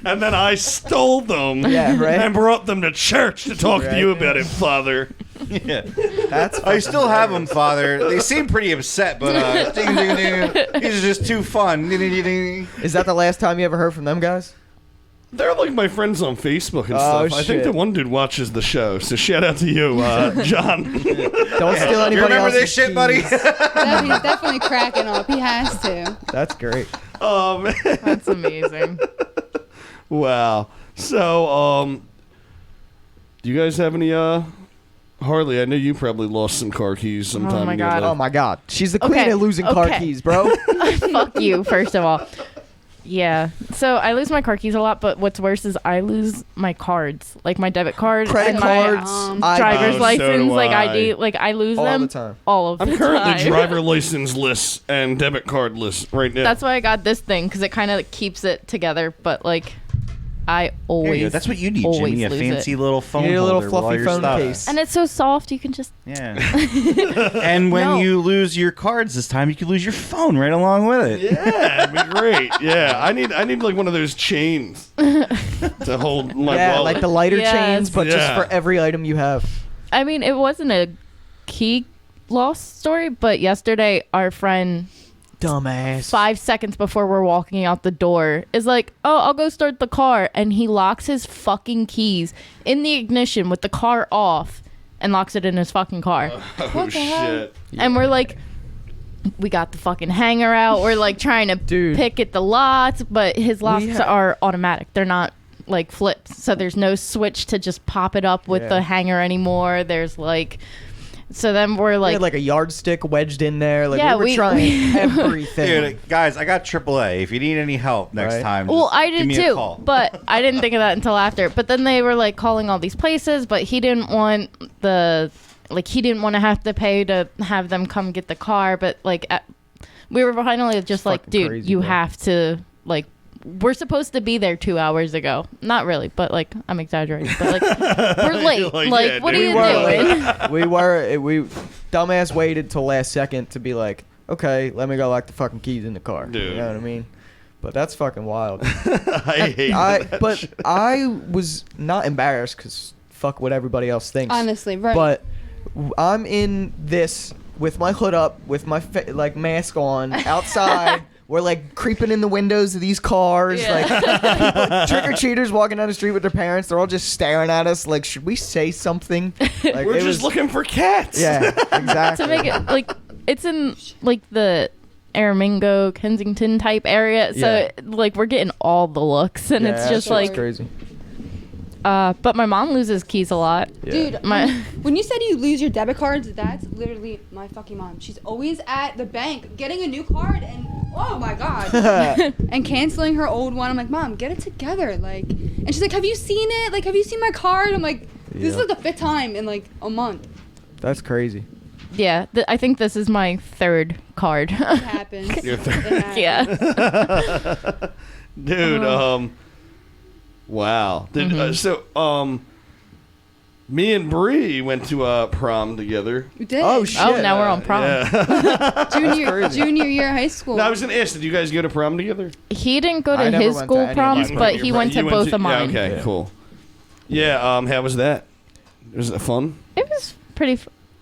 Speaker 3: And then I stole them.
Speaker 1: Yeah, right.
Speaker 3: And brought them to church to talk to you about it, Father.
Speaker 2: Yeah.
Speaker 1: That's
Speaker 2: I still have them, Father. They seem pretty upset, but ding, ding, ding. These are just too fun. Ding, ding, ding.
Speaker 1: Is that the last time you ever heard from them guys?
Speaker 3: They're like my friends on Facebook and
Speaker 1: Oh,
Speaker 3: stuff. I think
Speaker 1: shit.
Speaker 3: the one dude watches the show, so shout out to you, John.
Speaker 1: Don't steal
Speaker 2: You
Speaker 1: anybody
Speaker 2: remember
Speaker 1: else's
Speaker 2: this shit,
Speaker 1: keys.
Speaker 2: buddy?
Speaker 5: He's definitely cracking up. He has to.
Speaker 1: That's great.
Speaker 3: Oh man,
Speaker 4: That's amazing.
Speaker 3: wow. So, do you guys have any Harley? I know you probably lost some car keys sometime.
Speaker 4: Oh my
Speaker 3: in your
Speaker 4: God.
Speaker 3: life.
Speaker 1: Oh my God, she's the queen
Speaker 4: Okay,
Speaker 1: of losing car
Speaker 4: okay.
Speaker 1: keys, bro.
Speaker 4: Fuck you, first of all. Yeah. So I lose my car keys a lot, but what's worse is I lose my cards, like my debit card,
Speaker 1: Credit
Speaker 4: and my
Speaker 1: cards,
Speaker 4: driver's
Speaker 3: Oh, so
Speaker 4: license,
Speaker 3: do
Speaker 4: like
Speaker 3: I.
Speaker 4: ID, like I lose
Speaker 1: all
Speaker 4: them
Speaker 1: the time.
Speaker 4: all of
Speaker 3: I'm
Speaker 4: the
Speaker 3: currently
Speaker 4: time.
Speaker 3: driver license list and debit card list right now.
Speaker 4: That's why I got this thing because it kind of keeps it together. But like, I
Speaker 2: There
Speaker 4: always
Speaker 2: you go. That's what you need,
Speaker 4: always
Speaker 2: Jimmy. A
Speaker 4: lose
Speaker 2: fancy
Speaker 4: it.
Speaker 2: little phone
Speaker 1: You need a little
Speaker 2: holder with all
Speaker 1: fluffy
Speaker 2: your
Speaker 1: phone
Speaker 2: stuff.
Speaker 1: case.
Speaker 4: And it's so soft, you can just.
Speaker 2: Yeah. And when
Speaker 4: No.
Speaker 2: you lose your cards this time, you can lose your phone right along with it.
Speaker 3: Yeah, it'd be great. Yeah, I need like one of those chains to hold my
Speaker 1: Yeah,
Speaker 3: wallet.
Speaker 1: like the lighter
Speaker 4: Yes.
Speaker 1: chains, but just
Speaker 3: Yeah.
Speaker 1: for every item you have.
Speaker 4: I mean, it wasn't a key loss story, but yesterday our friend,
Speaker 1: Dumbass.
Speaker 4: 5 seconds before we're walking out the door, is like, "Oh, I'll go start the car," and he locks his fucking keys in the ignition with the car off, and locks it in his fucking car.
Speaker 3: oh
Speaker 5: What the hell?
Speaker 3: shit.
Speaker 4: And we're like, we got the fucking hanger out. We're like trying to
Speaker 1: Dude.
Speaker 4: pick at the locks, but his locks
Speaker 1: ha-
Speaker 4: are automatic. They're not like flips. So there's no switch to just pop it up with
Speaker 1: Yeah.
Speaker 4: the hanger anymore. There's like, so then we're
Speaker 1: We
Speaker 4: like,
Speaker 1: had like a yardstick wedged in there. Like
Speaker 4: Yeah,
Speaker 1: we were
Speaker 4: we-
Speaker 1: trying everything.
Speaker 2: Dude, guys, I got AAA. If you need any help next
Speaker 1: Right.
Speaker 2: time,
Speaker 4: well,
Speaker 2: just
Speaker 4: I
Speaker 2: give
Speaker 4: did
Speaker 2: me a
Speaker 4: too,
Speaker 2: call.
Speaker 4: but I didn't think of that until after. But then they were like calling all these places, but he didn't want he didn't want to have to pay to have them come get the car. But like, we were finally just like,
Speaker 1: fucking
Speaker 4: dude,
Speaker 1: crazy,
Speaker 4: you
Speaker 1: bro.
Speaker 4: have to like. We're supposed to be there 2 hours ago. Not really, but like I'm exaggerating. But like we're late.
Speaker 3: Like,
Speaker 4: Like,
Speaker 3: yeah,
Speaker 4: what
Speaker 3: dude.
Speaker 4: are you
Speaker 1: We were
Speaker 4: doing?
Speaker 1: we dumbass waited till last second to be like, okay, let me go lock the fucking keys in the car.
Speaker 3: Dude.
Speaker 1: You know what I mean? But that's fucking wild.
Speaker 3: I hate that
Speaker 1: But
Speaker 3: shit.
Speaker 1: I was not embarrassed because fuck what everybody else thinks.
Speaker 5: Honestly, right.
Speaker 1: But I'm in this with my hood up, with my mask on, outside. We're like creeping in the windows of these cars, like trick or treaters walking down the street with their parents. They're all just staring at us. Like, should we say something? Like,
Speaker 3: We're
Speaker 1: it
Speaker 3: just
Speaker 1: was-
Speaker 3: looking for cats.
Speaker 1: Yeah, exactly.
Speaker 4: To make it like it's in like the Aramingo, Kensington type area. So
Speaker 1: Yeah.
Speaker 4: like we're getting all the looks, and
Speaker 1: Yeah,
Speaker 4: it's just
Speaker 1: that shit's
Speaker 4: like
Speaker 1: crazy.
Speaker 4: But my mom loses keys a lot.
Speaker 5: Dude,
Speaker 4: My
Speaker 5: when you said you lose your debit cards, that's literally my fucking mom. She's always at the bank getting a new card and oh my god, and canceling her old one. I'm like, Mom, get it together. Like, and she's like, Have you seen it? Like, have you seen my card? I'm like, this is like the 5th time in like a month.
Speaker 1: That's crazy.
Speaker 4: yeah, I think this is my 3rd card.
Speaker 5: It happens.
Speaker 3: Your
Speaker 5: It happens.
Speaker 4: Yeah.
Speaker 3: Dude, wow. Me and Bree went to prom together.
Speaker 5: You did.
Speaker 1: Oh shit.
Speaker 4: Oh, now we're on prom.
Speaker 3: Yeah.
Speaker 5: Junior year of high school.
Speaker 3: No, I was gonna ask, did you guys go to prom together?
Speaker 4: He didn't go
Speaker 1: I
Speaker 4: to
Speaker 1: never
Speaker 4: his
Speaker 1: went to
Speaker 4: school
Speaker 1: any of
Speaker 4: proms,
Speaker 1: mine.
Speaker 4: but he went to
Speaker 3: You
Speaker 4: both of mine.
Speaker 3: Yeah, okay,
Speaker 1: Yeah.
Speaker 3: cool. Yeah, how was that? Was it fun?
Speaker 4: It was pretty.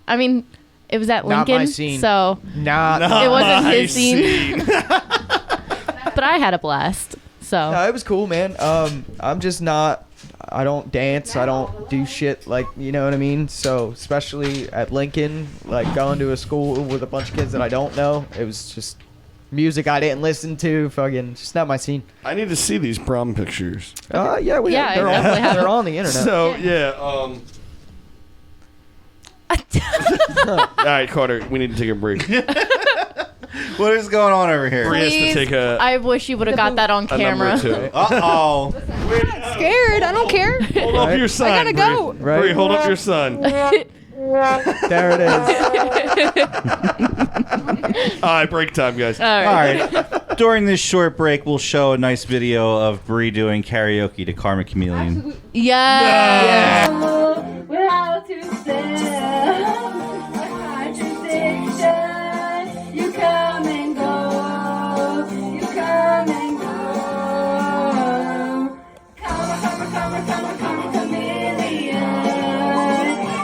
Speaker 4: I mean, it was at
Speaker 1: Not
Speaker 4: Lincoln,
Speaker 1: my scene.
Speaker 4: so
Speaker 1: Not
Speaker 4: It wasn't
Speaker 3: my
Speaker 4: his scene. but I had a blast. So
Speaker 1: No, it was cool, man. I'm just not. I don't dance. I don't do shit like, you know what I mean. So especially at Lincoln, like going to a school with a bunch of kids that I don't know, it was just music I didn't listen to. Fucking just not my scene.
Speaker 3: I need to see these prom pictures.
Speaker 1: Yeah,
Speaker 4: Yeah, I
Speaker 1: they're
Speaker 4: definitely have
Speaker 1: they're
Speaker 4: them.
Speaker 1: on the internet.
Speaker 3: So, yeah, all right, Carter, we need to take a break.
Speaker 2: What is going on over here?
Speaker 3: Bree has to
Speaker 4: Please,
Speaker 3: take
Speaker 4: I wish you would have got that on
Speaker 3: a number
Speaker 4: camera.
Speaker 3: 2.
Speaker 2: Uh-oh.
Speaker 5: Scared. I don't care.
Speaker 3: Hold up
Speaker 1: Right.
Speaker 3: your son.
Speaker 5: I gotta go.
Speaker 3: Bree.
Speaker 1: Right.
Speaker 3: Bree, hold up your son.
Speaker 1: There it is.
Speaker 3: All right, break time, guys.
Speaker 4: All
Speaker 2: All
Speaker 4: right.
Speaker 2: right. During this short break, we'll show a nice video of Bree doing karaoke to Karma Chameleon.
Speaker 4: Yeah.
Speaker 6: Without to sell my contradiction, you come and go, you come and go. Come, chameleon.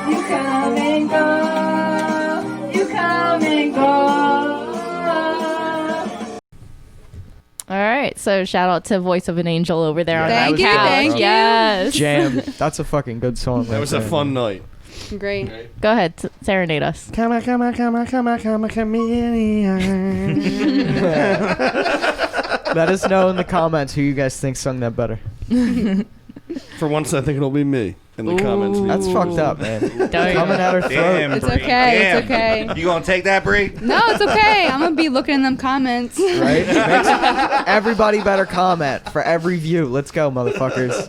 Speaker 6: You come and go, you come and go.
Speaker 4: All right. So shout out to Voice of an Angel over there on
Speaker 5: Thank
Speaker 4: that
Speaker 5: you,
Speaker 4: couch.
Speaker 5: thank you.
Speaker 4: Yes.
Speaker 1: Jam. That's a fucking good song.
Speaker 3: That was a fun night.
Speaker 5: Great.
Speaker 4: Go ahead, serenade us.
Speaker 3: Come on, chameleon.
Speaker 1: Let us know in the comments who you guys think sung that better.
Speaker 3: For once, I think it'll be me in the comments.
Speaker 4: Ooh.
Speaker 1: That's fucked up, man.
Speaker 4: Don't
Speaker 1: Coming out her throat.
Speaker 2: Damn,
Speaker 5: It's
Speaker 2: Bree.
Speaker 5: okay,
Speaker 2: Damn.
Speaker 5: it's okay.
Speaker 2: You gonna take that, Bree?
Speaker 5: No, it's okay. I'm gonna be looking in them comments.
Speaker 1: Right? Everybody better comment for every view. Let's go, motherfuckers.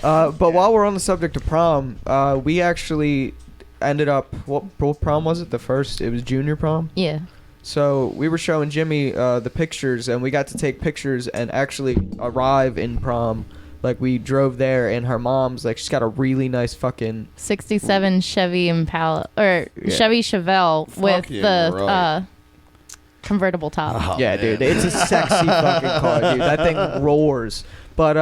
Speaker 1: But while we're on the subject of prom, we actually ended up. What prom was it? The first? It was junior prom.
Speaker 4: Yeah.
Speaker 1: So we were showing Jimmy the pictures, and we got to take pictures and actually arrive in prom. Like we drove there, and her mom's like, she's got a really nice fucking.
Speaker 4: 67 Chevy Impala or
Speaker 1: Yeah.
Speaker 4: Chevy Chevelle with
Speaker 3: yeah,
Speaker 4: the
Speaker 3: right.
Speaker 4: convertible top.
Speaker 3: Oh,
Speaker 1: Yeah,
Speaker 3: man.
Speaker 1: dude, it's a sexy fucking car, dude. That thing roars. But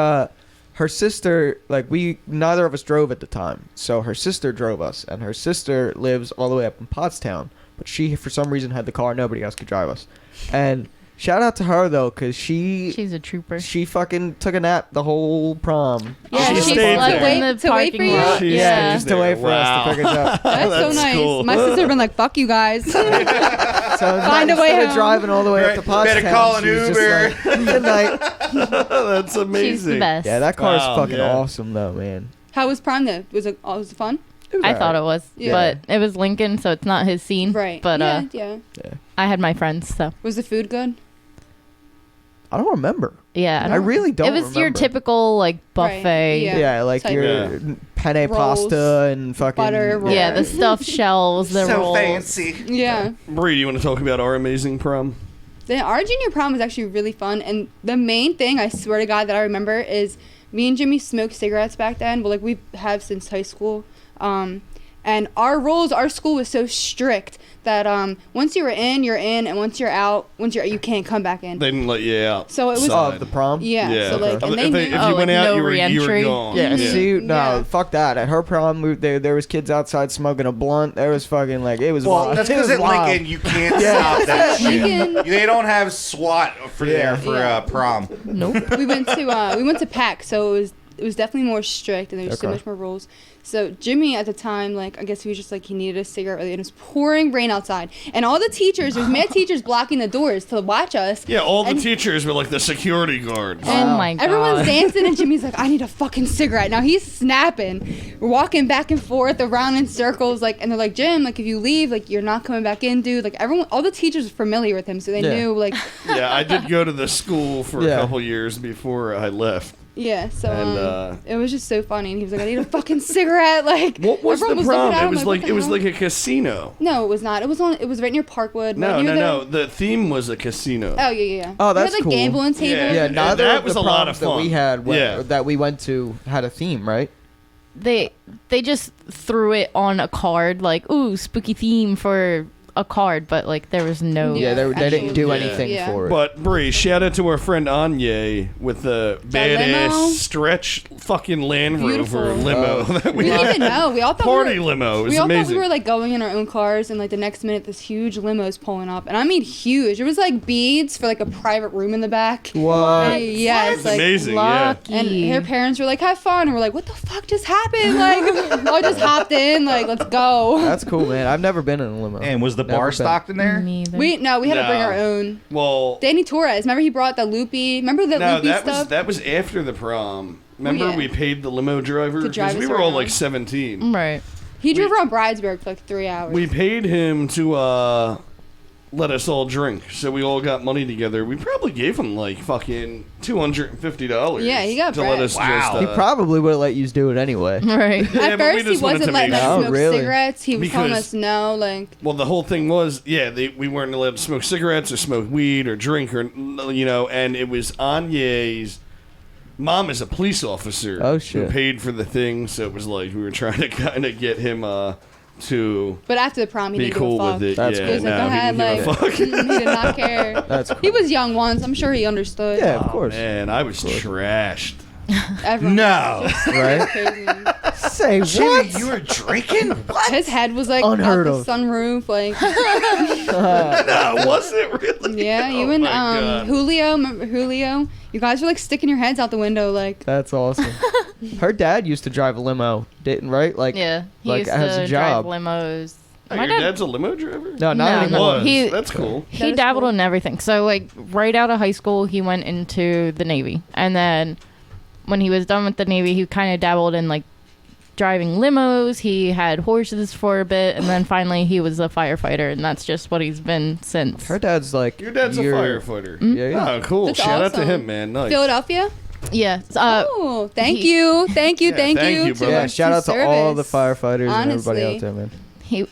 Speaker 1: her sister, like neither of us drove at the time, so her sister drove us, and her sister lives all the way up in Pottstown, but she for some reason had the car. Nobody else could drive us, and shout out to her though, cause
Speaker 4: She's a trooper.
Speaker 1: she fucking took a nap the whole prom.
Speaker 4: Yeah,
Speaker 3: She
Speaker 4: she
Speaker 3: stayed
Speaker 4: slept
Speaker 3: there.
Speaker 4: in the
Speaker 5: To wait
Speaker 4: parking
Speaker 5: for you?
Speaker 4: lot.
Speaker 3: She
Speaker 4: Yeah.
Speaker 1: Just to wait for us to pick us up.
Speaker 5: That's so
Speaker 3: That's
Speaker 5: nice.
Speaker 3: cool.
Speaker 5: My sister been like, "Fuck you guys."
Speaker 1: So
Speaker 5: Find a way
Speaker 1: instead of
Speaker 5: home.
Speaker 1: driving all the way up to Pottstown,
Speaker 2: Better call an
Speaker 1: she was just
Speaker 2: Uber.
Speaker 1: like, good night.
Speaker 3: That's amazing.
Speaker 4: She's the best.
Speaker 1: Yeah, that car is
Speaker 3: Wow,
Speaker 1: fucking
Speaker 3: yeah.
Speaker 1: awesome though, man.
Speaker 5: How was prom though? Was it fun?
Speaker 4: I thought it was,
Speaker 5: Yeah.
Speaker 4: but it was Lincoln, so it's not his scene.
Speaker 5: Right.
Speaker 4: But
Speaker 5: yeah.
Speaker 4: I had my friends, so
Speaker 5: Was the food good?
Speaker 1: I don't remember.
Speaker 4: yeah.
Speaker 1: I really don't.
Speaker 4: It was your
Speaker 1: remember.
Speaker 4: typical like buffet.
Speaker 5: Yeah.
Speaker 1: Yeah, like
Speaker 5: Type.
Speaker 1: your
Speaker 3: Yeah.
Speaker 1: penne
Speaker 5: Rolls,
Speaker 1: pasta and fucking
Speaker 5: butter, rolls.
Speaker 4: Yeah, the stuffed shells, the
Speaker 2: So
Speaker 4: rolls.
Speaker 2: fancy.
Speaker 5: Yeah.
Speaker 3: Bree, do you want to talk about our amazing prom?
Speaker 5: Our junior prom was actually really fun, and the main thing I swear to God that I remember is me and Jimmy smoked cigarettes back then. Well, like we have since high school. And our school was so strict that once you were in, you're in, and once you're out, you can't come back in.
Speaker 3: They didn't let you out.
Speaker 5: So it was
Speaker 1: of the prom.
Speaker 5: yeah. So like,
Speaker 3: If
Speaker 5: and they
Speaker 3: they-
Speaker 5: knew.
Speaker 3: if
Speaker 4: Oh,
Speaker 3: you went
Speaker 4: like
Speaker 3: out,
Speaker 4: no
Speaker 3: you were
Speaker 4: re-entry?
Speaker 3: gone.
Speaker 1: Yeah, see, no,
Speaker 5: Yeah.
Speaker 1: fuck that. At her prom, there was kids outside smoking a blunt. There was fucking like it was
Speaker 2: Well,
Speaker 1: wild.
Speaker 2: that's
Speaker 1: It was
Speaker 2: because at
Speaker 1: wild.
Speaker 2: Lincoln you can't
Speaker 1: Yeah.
Speaker 2: stop that shit.
Speaker 5: Lincoln-
Speaker 2: They don't have SWAT for
Speaker 1: Yeah.
Speaker 2: prom.
Speaker 4: Nope.
Speaker 5: we went to PAC, so it was definitely more strict, and there was so
Speaker 1: Okay.
Speaker 5: much more rules. So Jimmy at the time, like, I guess he was just like, he needed a cigarette, and it was pouring rain outside, and all the teachers, there's mad teachers blocking the doors to watch us.
Speaker 3: Yeah, all the
Speaker 5: And-
Speaker 3: teachers were like the security guards.
Speaker 4: Oh my god.
Speaker 5: Everyone's dancing, and Jimmy's like, I need a fucking cigarette. Now he's snapping. We're walking back and forth around in circles, like, and they're like, Jim, like, if you leave, like, you're not coming back in, dude. Like, everyone, all the teachers were familiar with him, so they
Speaker 1: Yeah.
Speaker 5: knew, like,
Speaker 3: Yeah, I did go to the school for
Speaker 1: Yeah.
Speaker 3: a couple years before I left.
Speaker 5: yeah. So
Speaker 3: And,
Speaker 5: it was just so funny. And he was like, I need a fucking cigarette. Like,
Speaker 3: What was
Speaker 5: everyone
Speaker 3: the
Speaker 5: looking
Speaker 3: prom?
Speaker 5: at
Speaker 3: It
Speaker 5: him
Speaker 3: was
Speaker 5: what
Speaker 3: like
Speaker 5: the
Speaker 3: it was
Speaker 5: hell?
Speaker 3: like a casino.
Speaker 5: No, it was not. It was right near Parkwood.
Speaker 3: No,
Speaker 5: right near
Speaker 3: no,
Speaker 5: the-
Speaker 3: no. The theme was a casino.
Speaker 5: Oh yeah.
Speaker 1: Oh,
Speaker 5: We
Speaker 1: that's
Speaker 5: had, like,
Speaker 1: cool.
Speaker 5: gambling tables.
Speaker 3: Yeah.
Speaker 1: Yeah, neither
Speaker 3: that
Speaker 1: of
Speaker 3: was
Speaker 1: the
Speaker 3: a lot
Speaker 1: proms
Speaker 3: of fun.
Speaker 1: that we had
Speaker 3: Yeah.
Speaker 1: that we went to had a theme, right?
Speaker 4: They just threw it on a card, like, ooh, spooky theme for a card, but like there was no.
Speaker 1: Yeah, they didn't do
Speaker 3: Yeah.
Speaker 1: anything
Speaker 5: Yeah.
Speaker 1: for it.
Speaker 3: But Bree, shout out to our friend Anya with the badass
Speaker 5: limo?
Speaker 3: stretch fucking Land
Speaker 5: Beautiful.
Speaker 3: Rover limo
Speaker 1: Oh.
Speaker 3: that
Speaker 5: We
Speaker 3: we
Speaker 5: didn't even know. We all thought
Speaker 3: party
Speaker 5: we were,
Speaker 3: limo. It was
Speaker 5: we all thought
Speaker 3: amazing.
Speaker 5: we were like going in our own cars, and like the next minute, this huge limo's pulling up, and I mean huge. It was like beads for like a private room in the back.
Speaker 1: What?
Speaker 5: Yeah,
Speaker 3: It's
Speaker 5: it's like.
Speaker 3: amazing.
Speaker 4: Lucky.
Speaker 5: And her parents were like, "Have fun," and we're like, "What the fuck just happened?" Like, I just hopped in, like, let's go.
Speaker 1: That's cool, man. I've never been in a limo.
Speaker 2: And was the
Speaker 1: Never
Speaker 2: bar
Speaker 1: been.
Speaker 2: stocked in there?
Speaker 4: Me either.
Speaker 5: We had to bring
Speaker 3: No.
Speaker 5: our own.
Speaker 3: Yeah. Well,
Speaker 5: Danny Torres, remember he brought the loopy? Remember the
Speaker 3: no,
Speaker 5: loopy
Speaker 3: that
Speaker 5: stuff?
Speaker 3: was after the prom. Remember
Speaker 5: yeah.
Speaker 3: we paid the limo driver
Speaker 5: To drive
Speaker 3: because we
Speaker 5: us
Speaker 3: were all
Speaker 5: around.
Speaker 3: like 17.
Speaker 4: Right.
Speaker 5: He drove around Bridesburg for like 3 hours.
Speaker 3: We paid him to let us all drink, so we all got money together. We probably gave him like fucking $250.
Speaker 5: Yeah, he got
Speaker 3: to let
Speaker 5: bread.
Speaker 3: us
Speaker 2: Wow.
Speaker 3: just.
Speaker 1: He probably would have let you do it anyway.
Speaker 4: Right.
Speaker 3: Yeah,
Speaker 5: At
Speaker 3: but we
Speaker 5: first, he
Speaker 3: just wanted to
Speaker 5: wasn't letting
Speaker 3: make
Speaker 5: us
Speaker 1: sure.
Speaker 5: smoke
Speaker 1: Oh, really?
Speaker 5: cigarettes. He was telling
Speaker 3: Because-
Speaker 5: us no, like.
Speaker 3: Well, the whole thing was, yeah, we weren't allowed to smoke cigarettes or smoke weed or drink or, and it was Anya's mom is a police officer.
Speaker 1: Oh, shit.
Speaker 3: Who paid for the thing, so it was like we were trying to kind of get him to
Speaker 5: But after the prom, he
Speaker 3: be
Speaker 5: didn't
Speaker 3: cool
Speaker 5: give a fuck.
Speaker 3: with it.
Speaker 1: That's
Speaker 3: yeah,
Speaker 1: cool.
Speaker 5: He was like,
Speaker 3: no,
Speaker 5: go
Speaker 3: he
Speaker 5: ahead,
Speaker 3: didn't
Speaker 5: like,
Speaker 3: give a fuck.
Speaker 5: he did not care.
Speaker 1: That's cool.
Speaker 5: He was young once. I'm sure he understood.
Speaker 1: Yeah, of course.
Speaker 3: Man, I was trashed.
Speaker 5: Everyone
Speaker 2: No.
Speaker 1: Right?
Speaker 5: crazy.
Speaker 1: Say what?
Speaker 2: You were drinking? What?
Speaker 5: His head was like
Speaker 1: Unheard
Speaker 5: out
Speaker 1: of.
Speaker 5: the sunroof, like
Speaker 3: No, was it really?
Speaker 5: yeah.
Speaker 3: Oh
Speaker 5: You and
Speaker 3: my God.
Speaker 5: Julio, remember Julio? You guys were like sticking your heads out the window, like.
Speaker 1: That's awesome. Her dad used to drive a limo, didn't right? Like
Speaker 4: Yeah. He
Speaker 1: like
Speaker 4: used
Speaker 1: as
Speaker 4: to
Speaker 1: a job.
Speaker 4: drive limos.
Speaker 3: Oh,
Speaker 4: My
Speaker 3: your
Speaker 4: dad-
Speaker 3: dad's a limo driver?
Speaker 1: No, not
Speaker 4: No,
Speaker 1: anymore.
Speaker 4: no.
Speaker 3: Was.
Speaker 4: He-
Speaker 3: That's cool.
Speaker 4: He
Speaker 5: is
Speaker 4: dabbled
Speaker 5: cool.
Speaker 4: in everything. So like right out of high school, he went into the Navy, and then when he was done with the Navy, he kind of dabbled in like driving limos. He had horses for a bit, and then finally he was a firefighter, and that's just what he's been since.
Speaker 1: Her dad's like
Speaker 3: Your dad's a firefighter.
Speaker 1: Yeah, yeah.
Speaker 3: Oh, cool.
Speaker 5: That's
Speaker 3: Shout out to
Speaker 5: awesome.
Speaker 3: him, man. Nice.
Speaker 5: Philadelphia?
Speaker 4: Yeah.
Speaker 5: Oh, thank
Speaker 4: he-
Speaker 5: you. Thank you.
Speaker 3: Yeah,
Speaker 5: Thank
Speaker 3: thank
Speaker 5: you.
Speaker 3: you, brother.
Speaker 1: Yeah, shout out to all the
Speaker 5: service.
Speaker 1: firefighters and everybody
Speaker 5: Honestly.
Speaker 1: out there, man.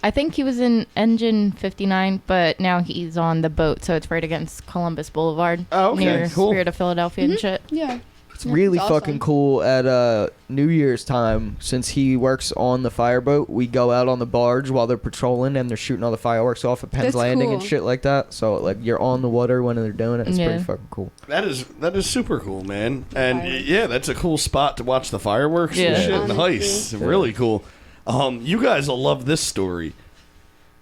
Speaker 4: I think he was in Engine 59, but now he's on the boat, so it's right against Columbus Boulevard,
Speaker 3: Oh, okay,
Speaker 4: near
Speaker 3: cool.
Speaker 4: Spirit of Philadelphia and shit.
Speaker 5: Yeah.
Speaker 1: It's really
Speaker 5: It's awesome.
Speaker 1: fucking cool at New Year's time. Since he works on the fireboat, we go out on the barge while they're patrolling and they're shooting all the fireworks off at Penn's
Speaker 5: That's
Speaker 1: Landing and
Speaker 5: cool.
Speaker 1: shit like that. So like you're on the water when they're doing it. It's
Speaker 4: Yeah.
Speaker 1: pretty fucking cool.
Speaker 3: That is super cool, man. And
Speaker 5: Fireworks.
Speaker 3: yeah, that's a cool spot to watch the fireworks and
Speaker 4: Yeah.
Speaker 3: shit and
Speaker 5: Honestly.
Speaker 3: heist. Really cool. You guys will love this story.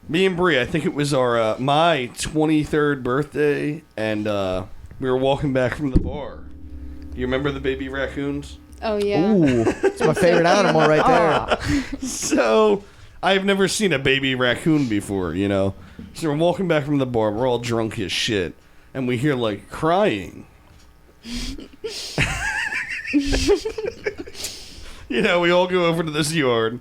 Speaker 3: Me and Bree, I think it was our my 23rd birthday, and we were walking back from the bar. You remember the baby raccoons?
Speaker 5: Oh yeah.
Speaker 1: Ooh, it's my favorite animal right there.
Speaker 3: So I've never seen a baby raccoon before, you know. So we're walking back from the bar. We're all drunk as shit, and we hear like crying. You know, we all go over to this yard,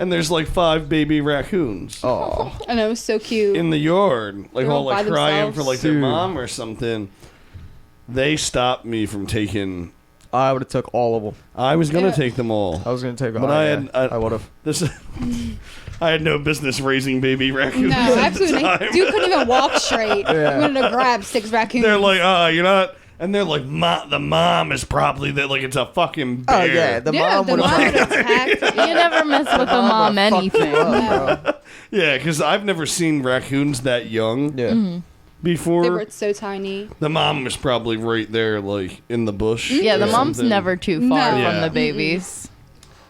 Speaker 3: and there's like 5 baby raccoons
Speaker 1: Oh,
Speaker 5: And it was so cute.
Speaker 3: in the yard, like
Speaker 5: They're
Speaker 3: all
Speaker 5: all
Speaker 3: like
Speaker 5: by
Speaker 3: crying
Speaker 5: themselves.
Speaker 3: for like their
Speaker 1: Dude.
Speaker 3: mom or something. They stopped me from taking.
Speaker 1: I would have took all of them.
Speaker 3: I was gonna
Speaker 5: Yeah.
Speaker 3: take them all.
Speaker 1: I was gonna take all.
Speaker 3: But I
Speaker 1: yeah,
Speaker 3: had-
Speaker 1: I would have.
Speaker 3: This, I had no business raising baby raccoons.
Speaker 5: no,
Speaker 3: at the
Speaker 5: absolutely.
Speaker 3: time.
Speaker 5: Dude couldn't even walk straight.
Speaker 1: Yeah.
Speaker 5: He wanted to grab 6 raccoons.
Speaker 3: They're like, you're not. And they're like, the mom is probably that. Like, it's a fucking bear.
Speaker 1: Oh yeah, the
Speaker 5: yeah,
Speaker 1: mom
Speaker 5: the
Speaker 1: would
Speaker 5: mom
Speaker 1: have.
Speaker 5: would attacked.
Speaker 4: You never mess with a mom anything.
Speaker 3: Yeah, because I've never seen raccoons that young
Speaker 1: Yeah.
Speaker 3: before.
Speaker 5: They were so tiny.
Speaker 3: The mom was probably right there, like in the bush.
Speaker 4: Yeah, the
Speaker 3: or
Speaker 4: mom's
Speaker 3: something.
Speaker 4: never too far
Speaker 5: No.
Speaker 4: from
Speaker 3: Yeah.
Speaker 4: the babies.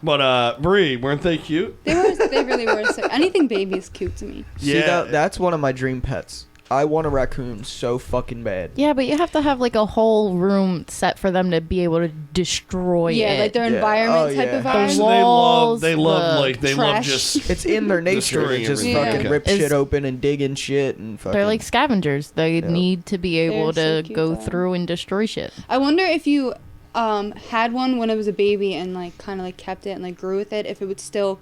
Speaker 3: But Bree, weren't they cute?
Speaker 5: They really were. So, anything baby is cute to me.
Speaker 1: See, that's one of my dream pets. I want a raccoon so fucking bad.
Speaker 4: Yeah, but you have to have like a whole room set for them to be able to destroy
Speaker 5: Yeah,
Speaker 4: it.
Speaker 5: like their
Speaker 1: Yeah.
Speaker 5: environment
Speaker 1: Oh,
Speaker 5: type
Speaker 1: yeah.
Speaker 5: of
Speaker 4: The
Speaker 5: vibe.
Speaker 4: walls,
Speaker 3: They love
Speaker 4: the
Speaker 3: like they love
Speaker 5: trash.
Speaker 3: just.
Speaker 1: It's in their nature.
Speaker 3: Destroying
Speaker 1: They just
Speaker 3: everything.
Speaker 1: fucking
Speaker 5: Yeah.
Speaker 1: rip
Speaker 4: It's-
Speaker 1: shit open and dig in shit and fucking.
Speaker 4: They're like scavengers. They need to be able
Speaker 5: They're so
Speaker 4: to
Speaker 5: cute,
Speaker 4: go
Speaker 5: though.
Speaker 4: through and destroy shit.
Speaker 5: I wonder if you had one when it was a baby and like kind of like kept it and like grew with it, if it would still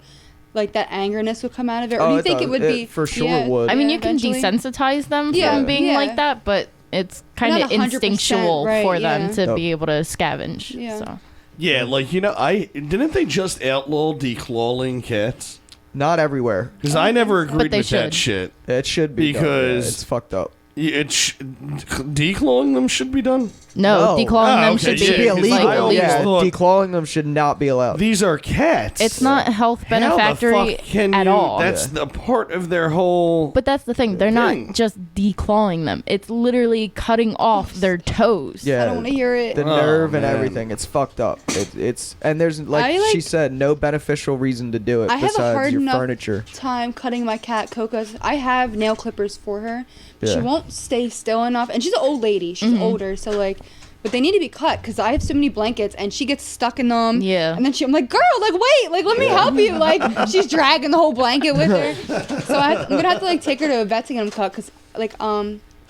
Speaker 5: like that angerness would come out of it, or do you think it would be
Speaker 1: for sure would.
Speaker 4: I mean,
Speaker 5: Yeah,
Speaker 4: you can
Speaker 5: eventually.
Speaker 4: desensitize them
Speaker 5: Yeah,
Speaker 4: from being
Speaker 5: yeah.
Speaker 4: like that, but it's kind
Speaker 5: Not
Speaker 4: of
Speaker 5: 100%,
Speaker 4: instinctual
Speaker 5: right,
Speaker 4: for
Speaker 5: yeah.
Speaker 4: them to
Speaker 1: Yep.
Speaker 4: be able to scavenge.
Speaker 5: Yeah.
Speaker 4: So.
Speaker 3: Yeah, like I didn't they just outlaw declawing cats?
Speaker 1: Not everywhere.
Speaker 3: Because I never agreed
Speaker 4: they
Speaker 3: with that
Speaker 4: should.
Speaker 3: shit.
Speaker 1: It should be done, yeah,
Speaker 3: Because-
Speaker 1: it's fucked up.
Speaker 3: Declawing them should be done.
Speaker 4: No,
Speaker 1: No.
Speaker 4: declawing
Speaker 3: Oh,
Speaker 4: them
Speaker 3: okay,
Speaker 4: should
Speaker 1: It should be
Speaker 3: Yeah, 'cause I
Speaker 1: illegal.
Speaker 3: always
Speaker 1: Yeah,
Speaker 3: thought-
Speaker 1: declawing them should not be allowed.
Speaker 3: These are cats.
Speaker 4: It's not health
Speaker 3: How the
Speaker 4: benefactory
Speaker 3: fuck can
Speaker 4: at
Speaker 3: you-
Speaker 4: all.
Speaker 3: That's a part of their whole.
Speaker 4: But that's the thing. They're
Speaker 3: Thing.
Speaker 4: not just declawing them. It's literally cutting off their toes.
Speaker 1: Yeah,
Speaker 5: I don't want to hear it.
Speaker 1: the
Speaker 3: Oh,
Speaker 1: nerve and
Speaker 3: man.
Speaker 1: everything. It's fucked up. It's and there's like,
Speaker 5: I, like-
Speaker 1: she said, no beneficial reason to do it
Speaker 5: I have a
Speaker 1: besides
Speaker 5: hard
Speaker 1: your
Speaker 5: enough
Speaker 1: furniture.
Speaker 5: time cutting my cat Coco's. I have nail clippers for her. But She
Speaker 1: Yeah.
Speaker 5: won't stay still enough, and she's an old lady. She's older, so like, but they need to be cut because I have so many blankets, and she gets stuck in them.
Speaker 4: Yeah.
Speaker 5: And then I'm like, girl, like wait, like let me help you. Like she's dragging the whole blanket with her. So I'm gonna have to like take her to a vet to get them cut because like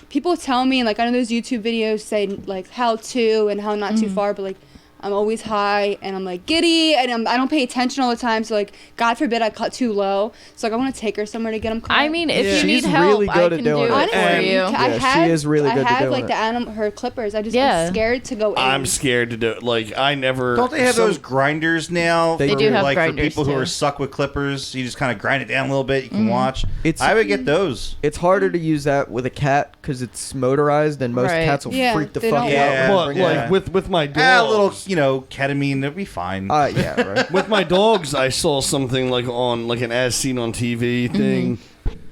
Speaker 5: people tell me, and like I know those YouTube videos say like how to and how not too far, but like I'm always high and I'm like giddy and I don't pay attention all the time. So like, God forbid I cut too low. So like I want to take her somewhere to get them cut.
Speaker 4: I mean, if
Speaker 3: Yeah.
Speaker 4: you need
Speaker 1: She's
Speaker 4: help,
Speaker 1: really
Speaker 4: I
Speaker 1: good at
Speaker 4: can
Speaker 1: doing
Speaker 4: do
Speaker 1: it.
Speaker 4: it for
Speaker 5: Honestly,
Speaker 4: you.
Speaker 5: I
Speaker 1: Yeah,
Speaker 5: have,
Speaker 1: she is really good
Speaker 5: I
Speaker 1: at
Speaker 5: have
Speaker 1: doing
Speaker 5: like
Speaker 1: it.
Speaker 5: her clippers. I just
Speaker 4: Yeah.
Speaker 5: am scared to go in.
Speaker 3: I'm scared to do it. Like I never.
Speaker 2: Don't they have
Speaker 3: some-
Speaker 2: those grinders now?
Speaker 1: They
Speaker 2: for,
Speaker 1: do have
Speaker 2: like
Speaker 4: grinders,
Speaker 2: for people who
Speaker 4: too.
Speaker 2: are stuck with clippers. You just kind of grind it down a little bit. You can watch.
Speaker 1: It's-
Speaker 2: I would get those.
Speaker 1: It's harder to use that with a cat because it's motorized, and most
Speaker 4: Right.
Speaker 1: cats will
Speaker 5: Yeah,
Speaker 1: freak the
Speaker 5: they
Speaker 1: fuck
Speaker 5: don't-
Speaker 1: out.
Speaker 2: Yeah.
Speaker 1: when
Speaker 3: But
Speaker 1: they bring
Speaker 2: Yeah.
Speaker 3: like with my dogs,
Speaker 2: A little, ketamine. That'd be fine.
Speaker 1: yeah, right.
Speaker 3: with my dogs, I saw something like on like an as seen on TV thing,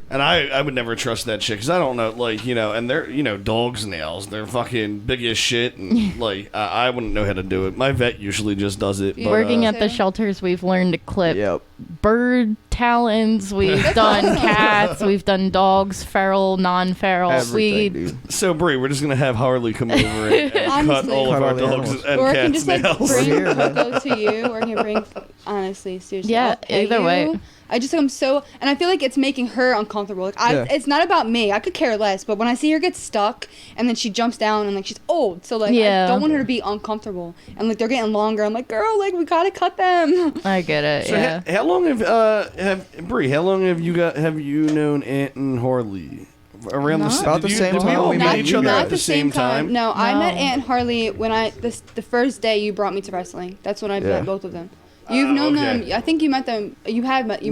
Speaker 3: and I would never trust that shit because I don't know, like and they're dogs' nails, they're fucking big as shit, and like I wouldn't know how to do it. My vet usually just does it. But,
Speaker 4: Working at the
Speaker 5: So-
Speaker 4: shelters, we've learned to clip
Speaker 1: Yep.
Speaker 4: bird talons. We've done cats. We've done dogs, feral, non-feral.
Speaker 1: Everything, dude.
Speaker 3: so Bree, we're just gonna have Harley come over and cut
Speaker 5: Honestly.
Speaker 3: all of
Speaker 1: Cut
Speaker 3: our
Speaker 1: all the
Speaker 3: dogs
Speaker 1: animals.
Speaker 3: and
Speaker 5: or I can
Speaker 3: cats'
Speaker 5: just like
Speaker 3: nails.
Speaker 5: bring
Speaker 1: Here, man.
Speaker 5: Coco to you, or I can bring, honestly, seriously.
Speaker 4: Yeah,
Speaker 5: I'll pay
Speaker 4: either
Speaker 5: you.
Speaker 4: way.
Speaker 5: I just am so, and I feel like it's making her uncomfortable. Like
Speaker 1: Yeah.
Speaker 5: it's not about me. I could care less, but when I see her get stuck and then she jumps down and like she's old, so like
Speaker 4: Yeah.
Speaker 5: I don't want her to be uncomfortable. And like they're getting longer. I'm like, girl, like we gotta cut them.
Speaker 4: I get it.
Speaker 3: So
Speaker 4: Yeah.
Speaker 3: how long have Bree? How long have you known Aunt and Harley? Around
Speaker 4: Not-
Speaker 1: About the same time
Speaker 3: all
Speaker 1: we
Speaker 3: met
Speaker 1: met
Speaker 3: each
Speaker 1: you
Speaker 3: other
Speaker 1: guys.
Speaker 3: at the same time.
Speaker 5: No, I
Speaker 4: No.
Speaker 5: met Aunt Harley when the first day you brought me to wrestling. That's when I
Speaker 1: Yeah.
Speaker 5: met both of them. You've known
Speaker 3: okay.
Speaker 5: them. I think you met them. You met them
Speaker 3: No,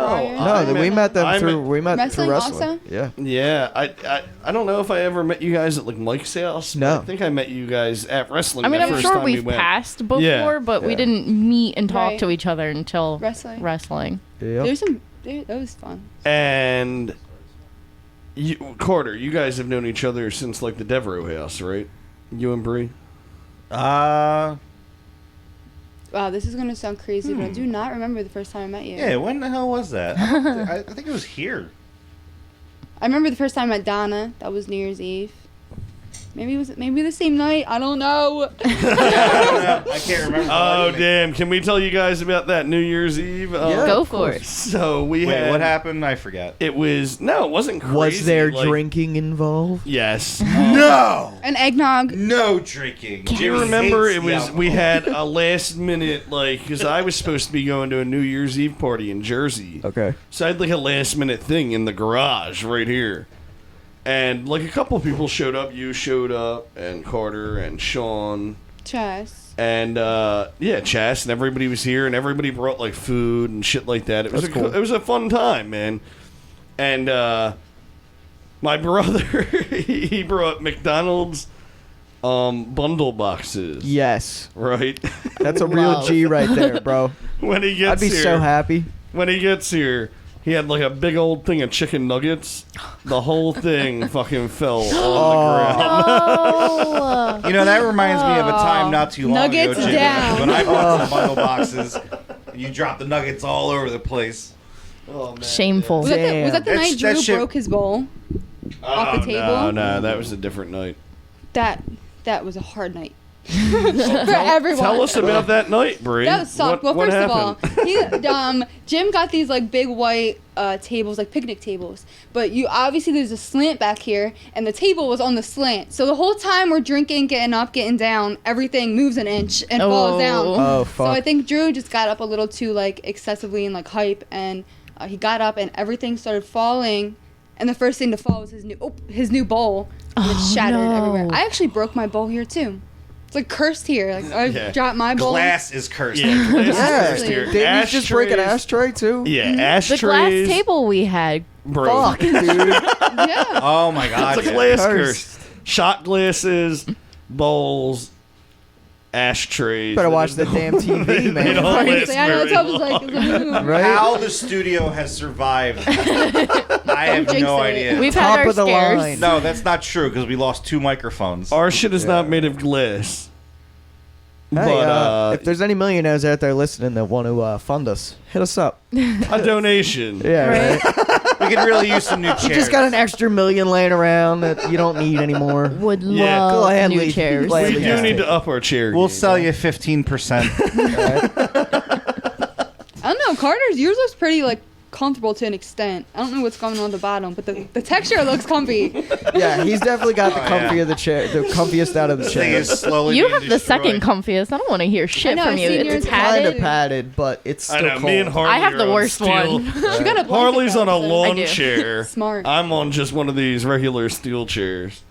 Speaker 5: prior.
Speaker 1: No, we met them
Speaker 3: I
Speaker 1: through.
Speaker 3: met-
Speaker 1: We met
Speaker 5: Wrestling
Speaker 1: through wrestling.
Speaker 5: also?
Speaker 1: Yeah.
Speaker 3: Yeah, I don't know if I ever met you guys at like Mike's house. but
Speaker 1: No.
Speaker 3: I think I met you guys at wrestling.
Speaker 4: I mean,
Speaker 3: the
Speaker 4: I'm
Speaker 3: first
Speaker 4: sure
Speaker 3: time we
Speaker 4: we've
Speaker 3: went.
Speaker 4: passed before,
Speaker 3: Yeah.
Speaker 4: but we
Speaker 1: Yeah.
Speaker 4: didn't meet and talk
Speaker 5: Right.
Speaker 4: to each other until
Speaker 5: Wrestling.
Speaker 4: wrestling.
Speaker 1: Yep.
Speaker 5: There's some. That was fun.
Speaker 3: And Carter, you guys have known each other since like the Devereaux house, right? You and Bree.
Speaker 5: Wow, this is gonna sound crazy, but I do not remember the first time I met you.
Speaker 2: Yeah, when the hell was that? I think it was here.
Speaker 5: I remember the first time I met Donna. That was New Year's Eve. Maybe it was the same night. I don't know.
Speaker 2: I can't remember.
Speaker 3: Oh damn! Can we tell you guys about that New Year's Eve?
Speaker 1: Yeah,
Speaker 4: Go
Speaker 1: of
Speaker 4: for
Speaker 1: course.
Speaker 4: it.
Speaker 3: So we
Speaker 2: Wait,
Speaker 3: had.
Speaker 2: what happened? I forgot.
Speaker 3: It wasn't crazy.
Speaker 1: Was there
Speaker 3: like-
Speaker 1: drinking involved?
Speaker 3: Yes.
Speaker 2: No,
Speaker 5: An eggnog.
Speaker 2: no drinking.
Speaker 3: Do you
Speaker 2: Jimmy
Speaker 3: remember
Speaker 2: hates
Speaker 3: it
Speaker 2: the
Speaker 3: was we
Speaker 2: alcohol.
Speaker 3: had a last minute like because I was supposed to be going to a New Year's Eve party in Jersey,
Speaker 1: Okay.
Speaker 3: so I had like a last minute thing in the garage right here, and like a couple people showed up. You showed up, and Carter and Sean,
Speaker 5: Chess.
Speaker 3: and Chas, and everybody was here, and everybody brought like food and shit like that. It was
Speaker 1: That's cool.
Speaker 3: it was a fun time, man, and my brother he brought McDonald's bundle boxes.
Speaker 1: Yes.
Speaker 3: Right.
Speaker 1: That's a real
Speaker 4: Love.
Speaker 1: G right there, bro.
Speaker 3: When he gets
Speaker 1: I'd be
Speaker 3: here,
Speaker 1: so happy.
Speaker 3: when he gets here, he had like a big old thing of chicken nuggets. The whole thing fucking fell on the ground.
Speaker 4: Oh,
Speaker 2: You know, that reminds me of a time not too long
Speaker 5: Nuggets
Speaker 2: ago, Jimmy,
Speaker 5: down.
Speaker 2: when I bought some bundle boxes. You dropped the nuggets all over the place.
Speaker 3: Oh, man.
Speaker 4: shameful.
Speaker 5: Was that the
Speaker 1: Damn.
Speaker 5: night Drew
Speaker 2: That shit-
Speaker 5: broke his bowl? off the table.
Speaker 3: No, that was a different night.
Speaker 5: That was a hard night for everyone.
Speaker 3: Tell us about that night, Bree.
Speaker 5: That sucked. Well,
Speaker 3: What
Speaker 5: first
Speaker 3: happened?
Speaker 5: of all, Jim got these like big white tables, like picnic tables. But you obviously there's a slant back here, and the table was on the slant. So the whole time we're drinking, getting up, getting down, everything moves an inch and falls down.
Speaker 1: Oh fuck.
Speaker 5: So I think Drew just got up a little too like excessively and like hype, and he got up and everything started falling. And the first thing to fall was his new bowl, and it shattered everywhere. I actually broke my bowl here too. It's like cursed here. Like I dropped my bowl.
Speaker 2: Glass is cursed.
Speaker 3: Yeah, glass is
Speaker 1: Yeah.
Speaker 3: cursed here.
Speaker 1: Didn't you just break an
Speaker 3: Ashtrays-
Speaker 1: ashtray too?
Speaker 3: Yeah,
Speaker 4: The
Speaker 3: ashtrays.
Speaker 4: glass table we had.
Speaker 3: broke.
Speaker 1: Fuck, dude.
Speaker 5: Yeah.
Speaker 2: Oh my god.
Speaker 3: It's a
Speaker 2: yeah.
Speaker 3: glass
Speaker 1: Cursed.
Speaker 3: curse. Shot glasses, bowls, ashtrays.
Speaker 1: Better watch the damn TV,
Speaker 3: They
Speaker 1: man.
Speaker 3: don't last
Speaker 5: Seriously, I know. It's
Speaker 3: very
Speaker 5: almost like
Speaker 3: long.
Speaker 1: Right?
Speaker 2: How the studio has survived, I have
Speaker 5: jinx
Speaker 2: no
Speaker 5: it.
Speaker 2: idea.
Speaker 4: We've
Speaker 1: Top
Speaker 4: had our
Speaker 1: of the
Speaker 4: scares.
Speaker 1: line.
Speaker 2: No, that's not true because we lost 2 microphones.
Speaker 3: Our shit is not made of glass.
Speaker 1: Hey,
Speaker 3: But
Speaker 1: if there's any millionaires out there listening that want to fund us, hit us up.
Speaker 3: a donation.
Speaker 1: Yeah,
Speaker 4: Right.
Speaker 1: right.
Speaker 2: We could really use some new chairs.
Speaker 1: You just got an extra million laying around that you don't need anymore.
Speaker 4: Would
Speaker 3: Yeah.
Speaker 4: love
Speaker 1: Gladly.
Speaker 4: new chairs.
Speaker 1: Gladly.
Speaker 3: We
Speaker 1: Yeah.
Speaker 3: do need to up our chair.
Speaker 2: We'll
Speaker 3: game.
Speaker 2: sell you 15%.
Speaker 5: I don't know, Carter's. Yours looks pretty like comfortable to an extent. I don't know what's going on at the bottom, but the texture looks comfy.
Speaker 1: Yeah, he's definitely got the
Speaker 2: Oh, yeah.
Speaker 1: comfy of the chair, the comfiest out of the
Speaker 2: This thing
Speaker 1: chair.
Speaker 2: is slowly
Speaker 4: You
Speaker 2: being
Speaker 4: have the
Speaker 2: destroyed.
Speaker 4: second comfiest. I don't want to hear shit
Speaker 5: know,
Speaker 4: from
Speaker 5: I've
Speaker 4: you.
Speaker 5: seen yours
Speaker 4: It's
Speaker 1: Kind
Speaker 4: padded.
Speaker 1: of padded, but it's
Speaker 3: I
Speaker 1: still
Speaker 3: know.
Speaker 1: cold.
Speaker 3: Me and Harley.
Speaker 4: I have the
Speaker 3: are on
Speaker 4: worst
Speaker 3: steel.
Speaker 4: one.
Speaker 5: She got a blanket
Speaker 3: Harley's on a
Speaker 5: though, so-
Speaker 3: lawn
Speaker 4: I do.
Speaker 3: chair.
Speaker 5: Smart.
Speaker 3: I'm on just one of these regular steel chairs.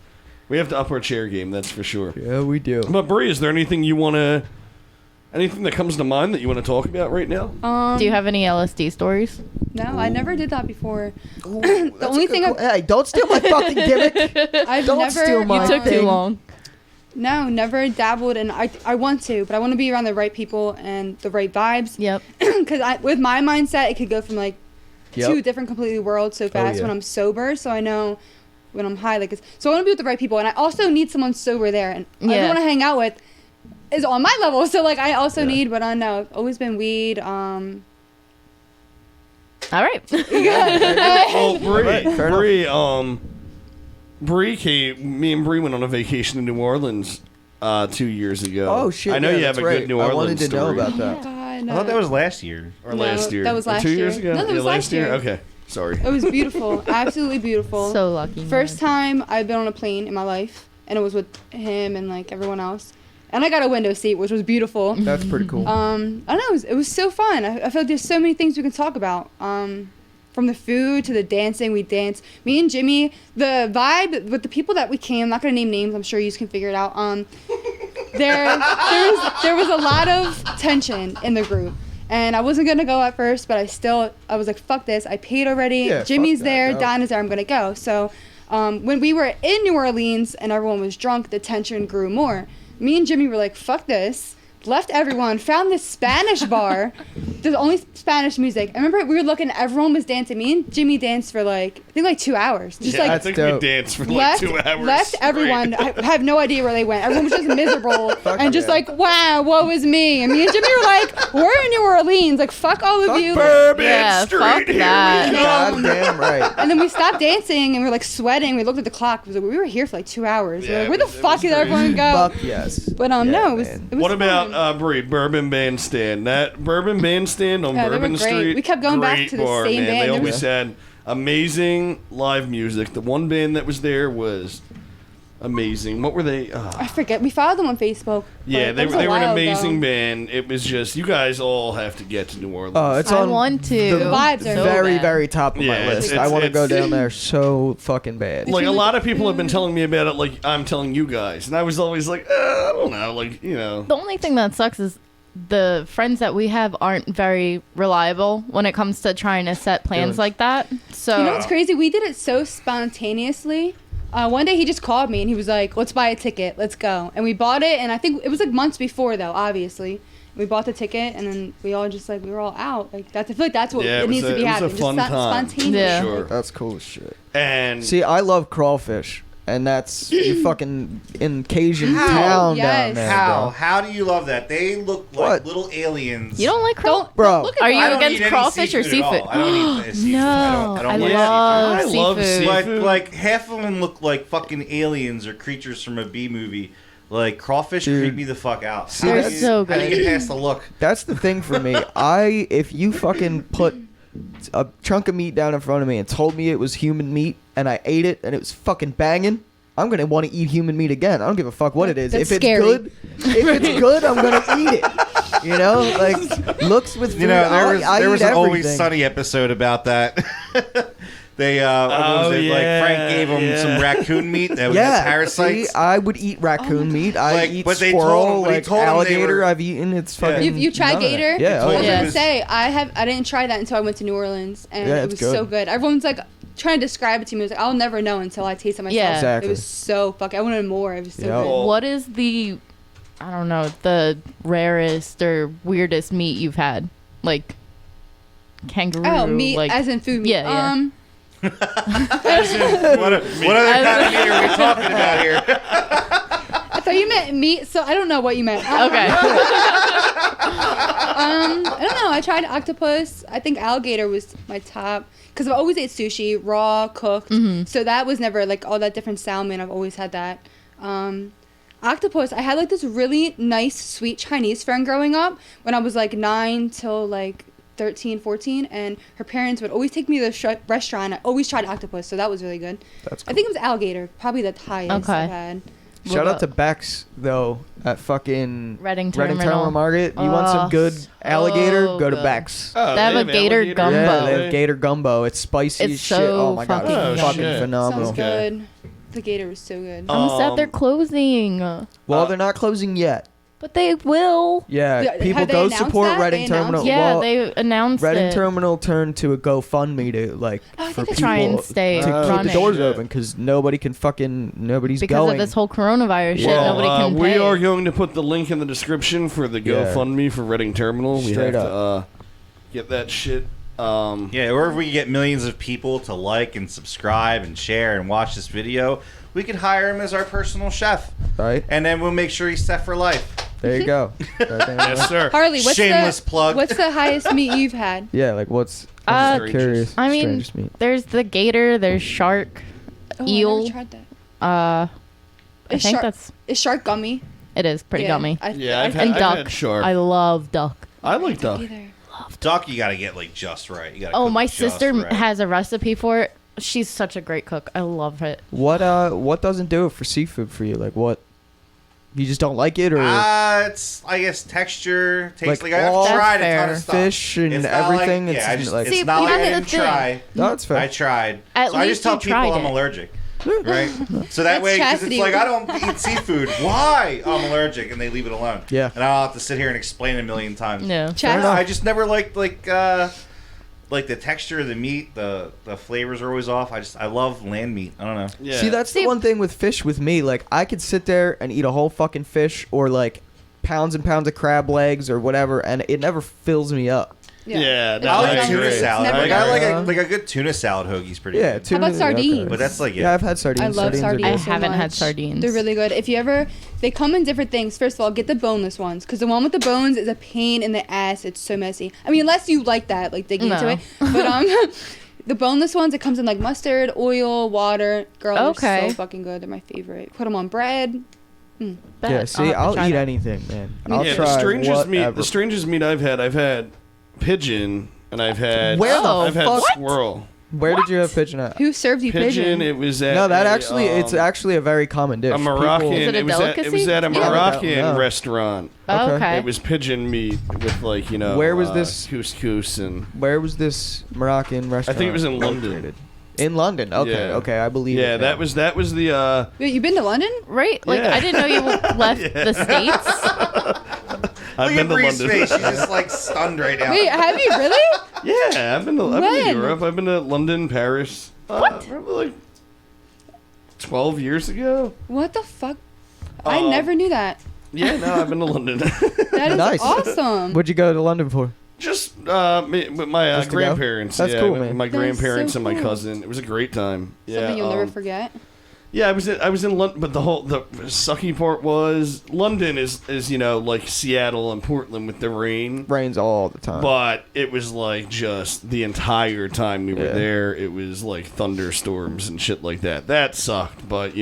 Speaker 3: We have to up our chair game, that's for sure.
Speaker 1: Yeah, we do.
Speaker 3: But Bree, is there anything anything that comes to mind that you want to talk about right now?
Speaker 4: Do you have any LSD stories?
Speaker 5: No, I never did that before.
Speaker 1: The
Speaker 5: only thing
Speaker 1: Hey, don't steal my fucking gimmick.
Speaker 5: I've
Speaker 1: Don't
Speaker 5: never.
Speaker 1: steal my
Speaker 4: You took too
Speaker 1: thing.
Speaker 4: long.
Speaker 5: No, never dabbled, and I want to, but I want to be around the right people and the right vibes.
Speaker 4: Yep.
Speaker 5: Because with my mindset, it could go from like
Speaker 1: Yep.
Speaker 5: two different completely worlds so fast
Speaker 1: yeah.
Speaker 5: when I'm sober. So I know when I'm high, like so I want to be with the right people, and I also need someone sober there, and
Speaker 4: Yeah.
Speaker 5: everyone I hang out with is on my level. So like I also need, but I know I've always been weed.
Speaker 4: All right.
Speaker 3: Oh, Bree,
Speaker 1: Right, fair enough.
Speaker 3: Bree came. Me and Bree went on a vacation in New Orleans 2 years ago.
Speaker 1: Oh shit!
Speaker 3: I know
Speaker 1: yeah,
Speaker 3: you have
Speaker 1: that's
Speaker 3: a
Speaker 1: right.
Speaker 3: good New Orleans
Speaker 1: I wanted to
Speaker 3: story.
Speaker 1: know about that.
Speaker 5: God,
Speaker 2: I
Speaker 5: no.
Speaker 2: thought that was last year.
Speaker 3: Or
Speaker 5: No,
Speaker 3: last year.
Speaker 5: that was
Speaker 3: Or
Speaker 5: last
Speaker 3: 2 years
Speaker 5: year.
Speaker 3: ago.
Speaker 5: No, that
Speaker 3: Yeah,
Speaker 5: was last year.
Speaker 3: Okay, sorry.
Speaker 5: It was beautiful, absolutely beautiful.
Speaker 4: So lucky.
Speaker 5: First time I've been on a plane in my life, and it was with him and like everyone else. And I got a window seat, which was beautiful.
Speaker 1: That's pretty cool.
Speaker 5: I don't know, it was so fun. I feel like there's so many things we can talk about. From the food to the dancing, we danced. Me and Jimmy, the vibe with the people that we came, I'm not gonna name names, I'm sure you can figure it out. There was a lot of tension in the group. And I wasn't gonna go at first, but I was like, fuck this, I paid already.
Speaker 1: Yeah,
Speaker 5: Jimmy's
Speaker 1: fuck that,
Speaker 5: there,
Speaker 1: go.
Speaker 5: Donna's there, I'm gonna go. So when we were in New Orleans and everyone was drunk, the tension grew more. Me and Jimmy were like, fuck this. Left everyone, found this Spanish bar. There's only Spanish music. I remember we were looking, everyone was dancing. Me and Jimmy danced for I think like 2 hours. Just
Speaker 3: Yeah, I
Speaker 5: like
Speaker 3: think
Speaker 1: dope.
Speaker 3: we danced for like
Speaker 5: left,
Speaker 3: 2 hours.
Speaker 5: left
Speaker 3: straight.
Speaker 5: everyone. I have no idea where they went. Everyone was just miserable and just
Speaker 1: yeah.
Speaker 5: like, wow, woe is me. And me and Jimmy were like, we're in New Orleans. Like, fuck all of
Speaker 1: Fuck
Speaker 5: you.
Speaker 3: Bourbon
Speaker 4: Yeah,
Speaker 3: Street,
Speaker 4: fuck
Speaker 3: here
Speaker 4: that.
Speaker 3: we go.
Speaker 1: God damn right.
Speaker 5: And then we stopped dancing and we were like sweating. We looked at the clock. It was like, we were here for like 2 hours. We were
Speaker 3: Yeah,
Speaker 5: like, where
Speaker 3: it
Speaker 5: the
Speaker 3: was- it
Speaker 5: fuck
Speaker 3: was
Speaker 5: did
Speaker 3: crazy.
Speaker 5: everyone go?
Speaker 1: Fuck yes.
Speaker 5: But
Speaker 1: Yeah,
Speaker 5: no, it was
Speaker 1: man.
Speaker 3: What
Speaker 5: fun.
Speaker 3: about Bree, Bourbon Bandstand? That Bourbon Bandstand on
Speaker 5: Yeah, they were
Speaker 3: Bourbon
Speaker 5: great.
Speaker 3: Street.
Speaker 5: We kept going back
Speaker 3: great
Speaker 5: to the
Speaker 3: bar,
Speaker 5: same
Speaker 3: man.
Speaker 5: band.
Speaker 3: They
Speaker 5: There
Speaker 3: always
Speaker 5: was-
Speaker 3: had amazing live music. The one band that was there was amazing. What were they?
Speaker 5: I forget. We followed them on Facebook.
Speaker 3: Yeah,
Speaker 5: but
Speaker 3: they
Speaker 5: that was a
Speaker 3: were an
Speaker 5: while
Speaker 3: amazing
Speaker 5: ago.
Speaker 3: band. It was just you guys all have to get to New Orleans.
Speaker 1: Oh, it's
Speaker 4: I
Speaker 1: on
Speaker 4: want to.
Speaker 1: the
Speaker 5: vibes are
Speaker 4: So
Speaker 1: very,
Speaker 4: bad.
Speaker 1: very top of
Speaker 3: Yeah,
Speaker 1: my list.
Speaker 3: it's-
Speaker 1: I want to go
Speaker 3: it's-
Speaker 1: down there so fucking bad.
Speaker 3: like a lot of people have been telling me about it. Like I'm telling you guys, and I was always like, I don't know, like you know.
Speaker 4: The only thing that sucks is the friends that we have aren't very reliable when it comes to trying to set plans
Speaker 1: Good.
Speaker 4: like that. So
Speaker 5: You know what's crazy? We did it so spontaneously. One day he just called me and he was like, let's buy a ticket. Let's go. And we bought it. And I think it was like months before, though, obviously. We bought the ticket and then we all just like, we were all out. Like that's, I feel like that's what
Speaker 3: Yeah, it
Speaker 5: it
Speaker 3: was
Speaker 5: needs
Speaker 3: a-
Speaker 5: to be
Speaker 3: it was a
Speaker 5: happening.
Speaker 3: fun
Speaker 5: Just
Speaker 3: time.
Speaker 5: spontaneous.
Speaker 4: Yeah.
Speaker 3: Sure.
Speaker 1: That's cool as shit.
Speaker 3: And
Speaker 1: See, I love crawfish. and that's you fucking in Cajun town
Speaker 5: Yes.
Speaker 1: down there.
Speaker 2: How?
Speaker 1: Bro.
Speaker 2: How do you love that? They look like
Speaker 1: What?
Speaker 2: little aliens.
Speaker 4: You don't like crawfish?
Speaker 1: Bro.
Speaker 5: Look at
Speaker 4: Are
Speaker 5: that.
Speaker 4: you
Speaker 2: I don't
Speaker 4: against
Speaker 2: eat any
Speaker 4: crawfish or
Speaker 2: seafood at
Speaker 4: seafood?
Speaker 2: all. I don't eat seafood.
Speaker 4: No,
Speaker 2: I don't
Speaker 4: I
Speaker 2: like
Speaker 4: love
Speaker 3: I love
Speaker 4: seafood.
Speaker 3: seafood.
Speaker 2: Like half of them look like fucking aliens or creatures from a B movie. Like crawfish
Speaker 1: Dude.
Speaker 2: creep me the fuck out.
Speaker 1: See,
Speaker 2: How do
Speaker 4: They're
Speaker 2: you-
Speaker 4: so
Speaker 2: How do you
Speaker 4: good.
Speaker 2: get past the look?
Speaker 1: That's the thing for me. If you fucking put a chunk of meat down in front of me and told me it was human meat and I ate it and it was fucking banging, I'm gonna want to eat human meat again. I don't give a fuck what it is.
Speaker 5: That's
Speaker 1: If it's
Speaker 5: scary.
Speaker 1: good, I'm gonna eat it. You know, like looks with food.
Speaker 2: You know,
Speaker 1: I
Speaker 2: there was
Speaker 1: eat
Speaker 2: an Always
Speaker 1: everything.
Speaker 2: Sunny episode about that. They what was it? Like Frank gave them some raccoon meat that was
Speaker 1: Yeah,
Speaker 2: parasites.
Speaker 1: see, I would eat raccoon meat. I
Speaker 2: Like,
Speaker 1: eat
Speaker 2: but they
Speaker 1: squirrel,
Speaker 2: told him- but he
Speaker 1: like
Speaker 2: told him they
Speaker 1: alligator.
Speaker 2: were-
Speaker 1: I've eaten. It's fucking.
Speaker 5: You tried
Speaker 1: none of that.
Speaker 5: gator?
Speaker 1: Yeah,
Speaker 2: He
Speaker 1: oh,
Speaker 2: told
Speaker 5: I was
Speaker 2: him
Speaker 1: yeah.
Speaker 2: it
Speaker 5: gonna
Speaker 2: was-
Speaker 5: say I didn't try that until I went to New Orleans, and
Speaker 1: Yeah,
Speaker 5: it
Speaker 1: it's
Speaker 5: was
Speaker 1: good.
Speaker 5: so good. Everyone's like trying to describe it to me. I was like, I'll never know until I taste it myself.
Speaker 4: Yeah.
Speaker 1: Exactly.
Speaker 5: It was so fucking. I wanted more. It was so
Speaker 1: Yeah.
Speaker 5: good.
Speaker 4: What is the, I don't know, the rarest or weirdest meat you've had? Like kangaroo.
Speaker 5: Oh, meat
Speaker 4: like,
Speaker 5: as in food meat.
Speaker 4: Yeah, yeah.
Speaker 2: What other kind of meat are we talking about here?
Speaker 5: I thought you meant meat, so I don't know what you meant.
Speaker 4: Okay.
Speaker 5: I don't know. I tried octopus. I think alligator was my top because I've always ate sushi, raw, cooked. So that was never like all that different salmon. I've always had that. Octopus. I had like this really nice, sweet Chinese friend growing up when I was like 9 till like 13, 14, and her parents would always take me to the restaurant. I always tried octopus, so that was really good.
Speaker 1: That's
Speaker 5: I think it was alligator, probably the highest
Speaker 4: Okay.
Speaker 5: I've had.
Speaker 1: Shout out to Bex though at fucking
Speaker 4: Reading
Speaker 1: Terminal
Speaker 4: Terminal.
Speaker 1: Market. You want some good alligator?
Speaker 4: so
Speaker 1: Go to
Speaker 4: good.
Speaker 1: Bex.
Speaker 3: Oh,
Speaker 4: They have a gator
Speaker 3: alligator?
Speaker 4: gumbo.
Speaker 1: Yeah, they have gator gumbo. It's spicy
Speaker 4: It's
Speaker 1: as shit.
Speaker 4: so
Speaker 1: Oh my god,
Speaker 4: fucking
Speaker 1: it's fucking
Speaker 3: yummy.
Speaker 1: phenomenal.
Speaker 5: Sounds
Speaker 3: Okay.
Speaker 5: good. The gator was so good.
Speaker 4: I'm sad they're
Speaker 3: Um,
Speaker 4: closing.
Speaker 1: Well, they're not closing yet.
Speaker 4: But they will.
Speaker 1: Yeah,
Speaker 5: Yeah,
Speaker 1: people
Speaker 5: have they
Speaker 1: go
Speaker 5: announced
Speaker 1: support
Speaker 5: that?
Speaker 1: Reading
Speaker 5: They announced
Speaker 1: Terminal.
Speaker 5: it?
Speaker 4: Yeah,
Speaker 1: well,
Speaker 4: they announced
Speaker 1: Reading
Speaker 4: it.
Speaker 1: Terminal turned to a GoFundMe to like
Speaker 5: Oh, I
Speaker 1: for
Speaker 5: think I
Speaker 1: people
Speaker 4: Try and stay
Speaker 1: to keep
Speaker 4: running.
Speaker 1: the doors
Speaker 3: Shit.
Speaker 1: open because nobody's
Speaker 4: because
Speaker 1: going.
Speaker 4: of this whole coronavirus shit.
Speaker 1: Yeah.
Speaker 4: Nobody can
Speaker 3: we
Speaker 4: pay.
Speaker 3: are going to put the link in the description for the
Speaker 1: Yeah.
Speaker 3: GoFundMe for Reading Terminal. We
Speaker 1: Straight
Speaker 3: have to get that shit.
Speaker 2: Yeah, or if we get millions of people to like and subscribe and share and watch this video, we could hire him as our personal chef,
Speaker 1: Right
Speaker 2: and then we'll make sure he's set for life.
Speaker 1: there you go. Right there.
Speaker 3: Yes, sir.
Speaker 5: Harley, what's
Speaker 2: Shameless
Speaker 5: the
Speaker 2: plug.
Speaker 5: What's the highest meat you've had?
Speaker 1: Yeah, like what's?
Speaker 4: Uh,
Speaker 1: I'm curious.
Speaker 4: I mean,
Speaker 1: strangest meat.
Speaker 4: there's the gator, there's shark.
Speaker 5: Oh, I
Speaker 4: Eel.
Speaker 5: never tried that.
Speaker 4: I
Speaker 5: Is
Speaker 4: think
Speaker 5: shark-
Speaker 4: that's
Speaker 5: Is shark gummy?
Speaker 4: it is pretty
Speaker 5: Yeah,
Speaker 4: gummy.
Speaker 3: Yeah, I've
Speaker 4: And
Speaker 3: had,
Speaker 4: duck.
Speaker 3: I've had shark.
Speaker 4: I love duck.
Speaker 3: I like duck.
Speaker 5: Either.
Speaker 2: Duck, you got to get like just right. You gotta
Speaker 4: Oh,
Speaker 2: cook
Speaker 4: my
Speaker 2: just
Speaker 4: sister
Speaker 2: right.
Speaker 4: has a recipe for it. She's such a great cook. I love it.
Speaker 1: What doesn't do it for seafood for you? Like what? You just don't like it, or
Speaker 2: It's I guess texture, taste.
Speaker 1: Like
Speaker 2: Like, I've
Speaker 1: all
Speaker 2: tried a ton
Speaker 4: fair.
Speaker 2: of stuff.
Speaker 1: fish and
Speaker 2: It's not
Speaker 1: everything?
Speaker 2: Like,
Speaker 1: It's
Speaker 2: yeah,
Speaker 1: just like-
Speaker 2: it's
Speaker 4: See,
Speaker 2: not like I
Speaker 4: that's
Speaker 2: didn't
Speaker 4: the thing.
Speaker 2: try.
Speaker 1: no, it's fair.
Speaker 2: I tried.
Speaker 4: At
Speaker 2: So I just
Speaker 4: least
Speaker 2: tell
Speaker 4: you
Speaker 2: people
Speaker 4: tried
Speaker 2: I'm
Speaker 4: it.
Speaker 2: allergic. Right? So that
Speaker 5: That's
Speaker 2: way, because
Speaker 5: chastity.
Speaker 2: it's like I don't eat seafood. Why? I'm allergic, and they leave it alone.
Speaker 1: Yeah.
Speaker 2: And I'll have to sit here and explain it a million times.
Speaker 4: No.
Speaker 2: I
Speaker 5: Chast-
Speaker 2: don't know, I just never liked like the texture of the meat. The flavors are always off. I love land meat. I don't know.
Speaker 3: Yeah.
Speaker 1: See, that's the one thing with fish with me. Like, I could sit there and eat a whole fucking fish or like pounds and pounds of crab legs or whatever, and it never fills me up.
Speaker 3: Yeah,
Speaker 5: It's
Speaker 3: no,
Speaker 2: I
Speaker 3: I
Speaker 2: like
Speaker 5: always
Speaker 2: tuna
Speaker 3: agree.
Speaker 2: salad.
Speaker 5: Never
Speaker 2: Like, I
Speaker 5: done
Speaker 2: like
Speaker 1: it.
Speaker 2: like a good tuna salad hoagie's pretty
Speaker 1: Yeah,
Speaker 2: good.
Speaker 1: tuna.
Speaker 5: about sardines?
Speaker 2: But that's like it.
Speaker 1: Yeah, I've had sardines.
Speaker 5: I love
Speaker 1: Sardines are
Speaker 5: sardines.
Speaker 1: good.
Speaker 4: I
Speaker 5: so
Speaker 4: haven't had
Speaker 5: much.
Speaker 4: sardines.
Speaker 5: They're really good. If you ever, they come in different things. First of all, get the boneless ones because the one with the bones is a pain in the ass. It's so messy. I mean, unless you like that, like digging into
Speaker 4: No.
Speaker 5: it. But the boneless ones, it comes in like mustard, oil, water. Girl, they're
Speaker 4: Okay.
Speaker 5: so fucking good. They're my favorite. Put them on bread.
Speaker 4: Bet.
Speaker 1: Yeah, see,
Speaker 4: have to
Speaker 1: I'll
Speaker 4: try
Speaker 1: eat
Speaker 4: that.
Speaker 1: anything, man. I'll
Speaker 3: Yeah,
Speaker 1: try
Speaker 3: the strangest meat.
Speaker 1: whatever.
Speaker 3: The strangest meat I've had pigeon, and I've had.
Speaker 1: Where the
Speaker 3: I've had
Speaker 1: fuck-
Speaker 3: squirrel.
Speaker 1: Where did you have pigeon at?
Speaker 5: Who served you pigeon?
Speaker 3: It was at.
Speaker 1: No, that
Speaker 3: a,
Speaker 1: actually, it's actually a very common dish.
Speaker 3: a Moroccan.
Speaker 4: Is it a
Speaker 3: was at, it
Speaker 4: delicacy?
Speaker 3: was at a
Speaker 4: Yeah.
Speaker 3: Moroccan
Speaker 1: No.
Speaker 3: restaurant.
Speaker 4: Oh,
Speaker 1: Okay.
Speaker 4: okay.
Speaker 3: It was pigeon meat with like
Speaker 1: Where was this-
Speaker 3: couscous and.
Speaker 1: Where was this Moroccan restaurant?
Speaker 3: I think it was in London.
Speaker 1: located? In London. Okay,
Speaker 3: Yeah.
Speaker 1: okay, I believe it.
Speaker 3: Yeah,
Speaker 1: now.
Speaker 3: that was the.
Speaker 5: Wait, you been to London?
Speaker 4: Right? Like,
Speaker 3: Yeah.
Speaker 4: I didn't know you left the States.
Speaker 3: I've
Speaker 2: Look
Speaker 3: been
Speaker 2: at
Speaker 3: to
Speaker 2: Bree's
Speaker 3: London.
Speaker 2: face. She's just like stunned right now.
Speaker 5: Wait, have you really?
Speaker 3: Yeah, I've been to
Speaker 5: When?
Speaker 3: Europe. I've been to London, Paris. Probably like 12 years ago.
Speaker 5: What the fuck? I
Speaker 3: Um,
Speaker 5: never knew that.
Speaker 3: Yeah, no, I've been to London.
Speaker 5: That is
Speaker 1: Nice.
Speaker 5: awesome.
Speaker 1: What'd you go to London for?
Speaker 3: Just with my
Speaker 1: Just to go?
Speaker 3: grandparents.
Speaker 1: That's
Speaker 3: yeah,
Speaker 1: cool,
Speaker 3: with
Speaker 1: man.
Speaker 3: my
Speaker 5: That is
Speaker 3: grandparents
Speaker 5: so
Speaker 3: and my
Speaker 5: cool.
Speaker 3: cousin. It was a great time. Yeah,
Speaker 5: Something you'll never forget.
Speaker 3: Yeah, I was in London, but the sucky part was London is like Seattle and Portland with the rain.
Speaker 1: Rains all the time.
Speaker 3: But it was like just the entire time we were there, it was like thunderstorms and shit like that. That sucked, but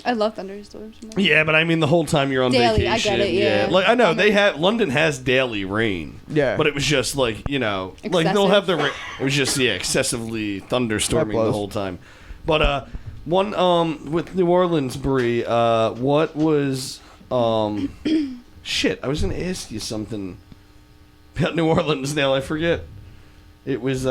Speaker 5: I love thunderstorms.
Speaker 3: Yeah, but I mean the whole time you're on
Speaker 5: Daily,
Speaker 3: vacation.
Speaker 5: I get it, yeah.
Speaker 3: Like I know London has daily rain.
Speaker 1: Yeah.
Speaker 3: But it was just like, like they'll have the rain. It was just excessively thunderstorming the whole time. But one with New Orleans, Bree, what was shit, I was going to ask you something about New Orleans now, I forget. It was we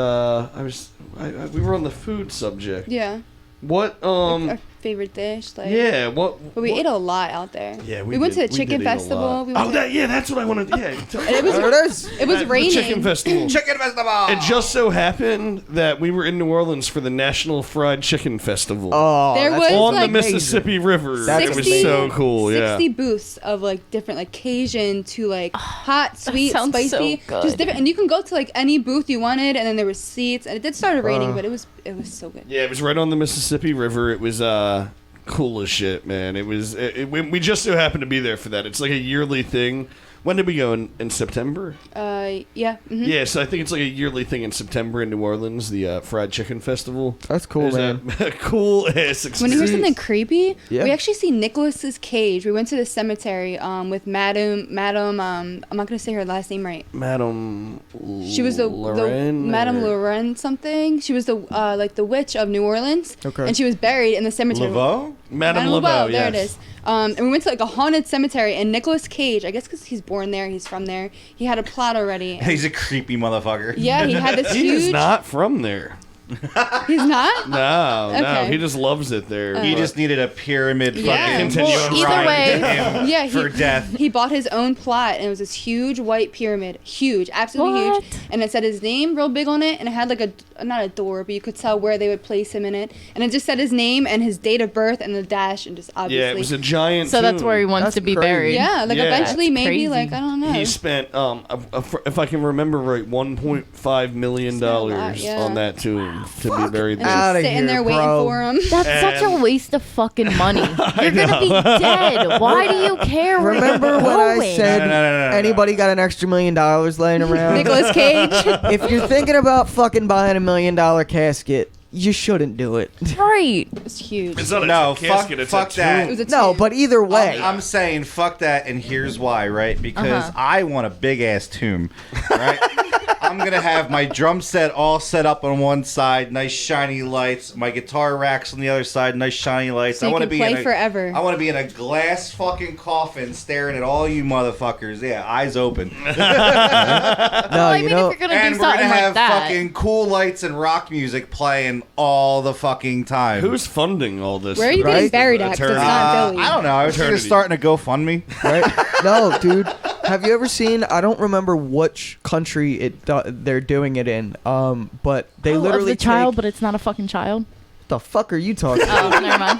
Speaker 3: were on the food subject.
Speaker 5: Yeah.
Speaker 3: What
Speaker 5: Our favorite dish,
Speaker 3: But
Speaker 5: we ate a lot out there.
Speaker 3: Yeah,
Speaker 5: we went to the chicken
Speaker 3: did eat a
Speaker 5: festival.
Speaker 3: lot.
Speaker 5: We went
Speaker 3: that's what I wanted. Yeah,
Speaker 5: and it was
Speaker 1: There it is.
Speaker 5: it was
Speaker 3: the
Speaker 5: raining.
Speaker 3: chicken festival.
Speaker 2: Chicken festival.
Speaker 3: It just so happened that we were in New Orleans for the National Fried Chicken Festival
Speaker 1: Oh,
Speaker 5: There
Speaker 1: that's
Speaker 5: was,
Speaker 3: on the
Speaker 5: like,
Speaker 3: Mississippi River.
Speaker 1: That's
Speaker 3: It was
Speaker 1: amazing.
Speaker 3: so cool.
Speaker 5: 60
Speaker 3: Yeah.
Speaker 5: booths of like different like Cajun to like hot, sweet,
Speaker 4: sounds so
Speaker 5: spicy,
Speaker 4: good.
Speaker 5: just different. And you can go to like any booth you wanted, and then there was seats. And it did start raining, but it was so good.
Speaker 3: Yeah, it was right on the Mississippi River. It was cool as shit, man. It was. We just so happened to be there for that. It's like a yearly thing. When did we go? In September?
Speaker 5: Yeah. Mhm.
Speaker 3: Yeah, so I think it's like a yearly thing in September in New Orleans, the Fried Chicken Festival.
Speaker 1: That's cool,
Speaker 3: It was
Speaker 1: man.
Speaker 3: a cool ass experience.
Speaker 5: When you hear something creepy,
Speaker 1: Yeah.
Speaker 5: we actually see Nicholas's cage. We went to the cemetery with Madam. I'm not gonna say her last name right.
Speaker 3: Madame
Speaker 5: She was the Madame Lorraine something. She was the like the witch of New Orleans.
Speaker 1: Okay.
Speaker 5: And she was buried in the cemetery.
Speaker 2: Laveau?
Speaker 3: Madame
Speaker 5: Laveau,
Speaker 3: Laveau,
Speaker 5: there it
Speaker 3: yes.
Speaker 5: is. And we went to like a haunted cemetery, and Nicolas Cage, I guess because he's born there, he's from there. He had a plot already.
Speaker 2: He's a creepy motherfucker.
Speaker 5: Yeah, he had this
Speaker 3: He
Speaker 5: huge.
Speaker 3: is not from there.
Speaker 5: He's not.
Speaker 3: No,
Speaker 5: Okay.
Speaker 3: he just loves it there.
Speaker 2: He
Speaker 3: but-
Speaker 2: just needed a pyramid
Speaker 5: Yeah.
Speaker 2: fucking
Speaker 3: Continue on
Speaker 4: either
Speaker 2: shrine
Speaker 4: way-
Speaker 2: to him
Speaker 5: Yeah,
Speaker 2: for death.
Speaker 5: He bought his own plot, and it was this huge white pyramid, huge, absolutely
Speaker 4: What?
Speaker 5: huge, and it said his name real big on it, and it had like not a door, but you could tell where they would place him in it, and it just said his name and his date of birth and the dash, and just obviously.
Speaker 3: Yeah, it was a giant.
Speaker 4: So that's
Speaker 3: tomb.
Speaker 4: where he wants
Speaker 1: That's
Speaker 4: to be
Speaker 1: crazy.
Speaker 4: buried.
Speaker 5: Yeah, like
Speaker 3: Yeah.
Speaker 5: eventually
Speaker 4: That's
Speaker 5: maybe
Speaker 4: crazy.
Speaker 5: like I don't know.
Speaker 3: He spent, if I can remember right, $1.5 million
Speaker 5: Spent a lot, yeah.
Speaker 3: on that tomb to be buried
Speaker 5: and
Speaker 3: there.
Speaker 1: Outta
Speaker 5: just sitting
Speaker 1: here,
Speaker 5: there waiting
Speaker 1: bro.
Speaker 5: for him.
Speaker 4: That's such a
Speaker 3: And-
Speaker 4: waste of fucking money. You're gonna be dead. Why do you care? where
Speaker 1: Remember
Speaker 4: you're
Speaker 1: when I
Speaker 4: going?
Speaker 1: said
Speaker 2: No.
Speaker 1: anybody got an extra $1 million laying around?
Speaker 5: Nicolas Cage.
Speaker 1: If you're thinking about fucking buying $1 million casket, you shouldn't do it.
Speaker 4: Right.
Speaker 5: It's huge.
Speaker 3: It's not
Speaker 2: No,
Speaker 3: a casket, it's
Speaker 2: fuck
Speaker 3: a
Speaker 2: that.
Speaker 3: tomb.
Speaker 5: It was a
Speaker 1: No,
Speaker 5: tomb.
Speaker 1: but either way,
Speaker 2: I'm saying fuck that, and here's why, right? Because I want a big ass tomb, right? I'm gonna have my drum set all set up on one side, nice shiny lights. My guitar racks on the other side, nice shiny lights.
Speaker 5: So you
Speaker 2: want to
Speaker 5: can
Speaker 2: be
Speaker 5: play
Speaker 2: in a,
Speaker 5: forever.
Speaker 2: I want to be in a glass fucking coffin, staring at all you motherfuckers. Yeah, eyes open.
Speaker 1: no,
Speaker 4: I
Speaker 1: you
Speaker 4: mean,
Speaker 1: know,
Speaker 4: if you're gonna
Speaker 2: And
Speaker 4: do
Speaker 2: we're
Speaker 4: something
Speaker 2: gonna have
Speaker 4: like that,
Speaker 2: fucking cool lights and rock music playing all the fucking time.
Speaker 3: Who's funding all this?
Speaker 5: Where are you
Speaker 1: Right?
Speaker 5: getting buried at? 'Cause it's not Philly.
Speaker 2: I don't know. I was
Speaker 3: Eternity.
Speaker 2: just starting to GoFundMe.
Speaker 1: right? No, dude. Have you ever seen? I don't remember which country they're doing it in. But they
Speaker 4: of
Speaker 1: literally
Speaker 4: the child,
Speaker 1: take,
Speaker 4: but it's not a fucking child.
Speaker 1: the fuck are you talking?
Speaker 4: Oh, never mind.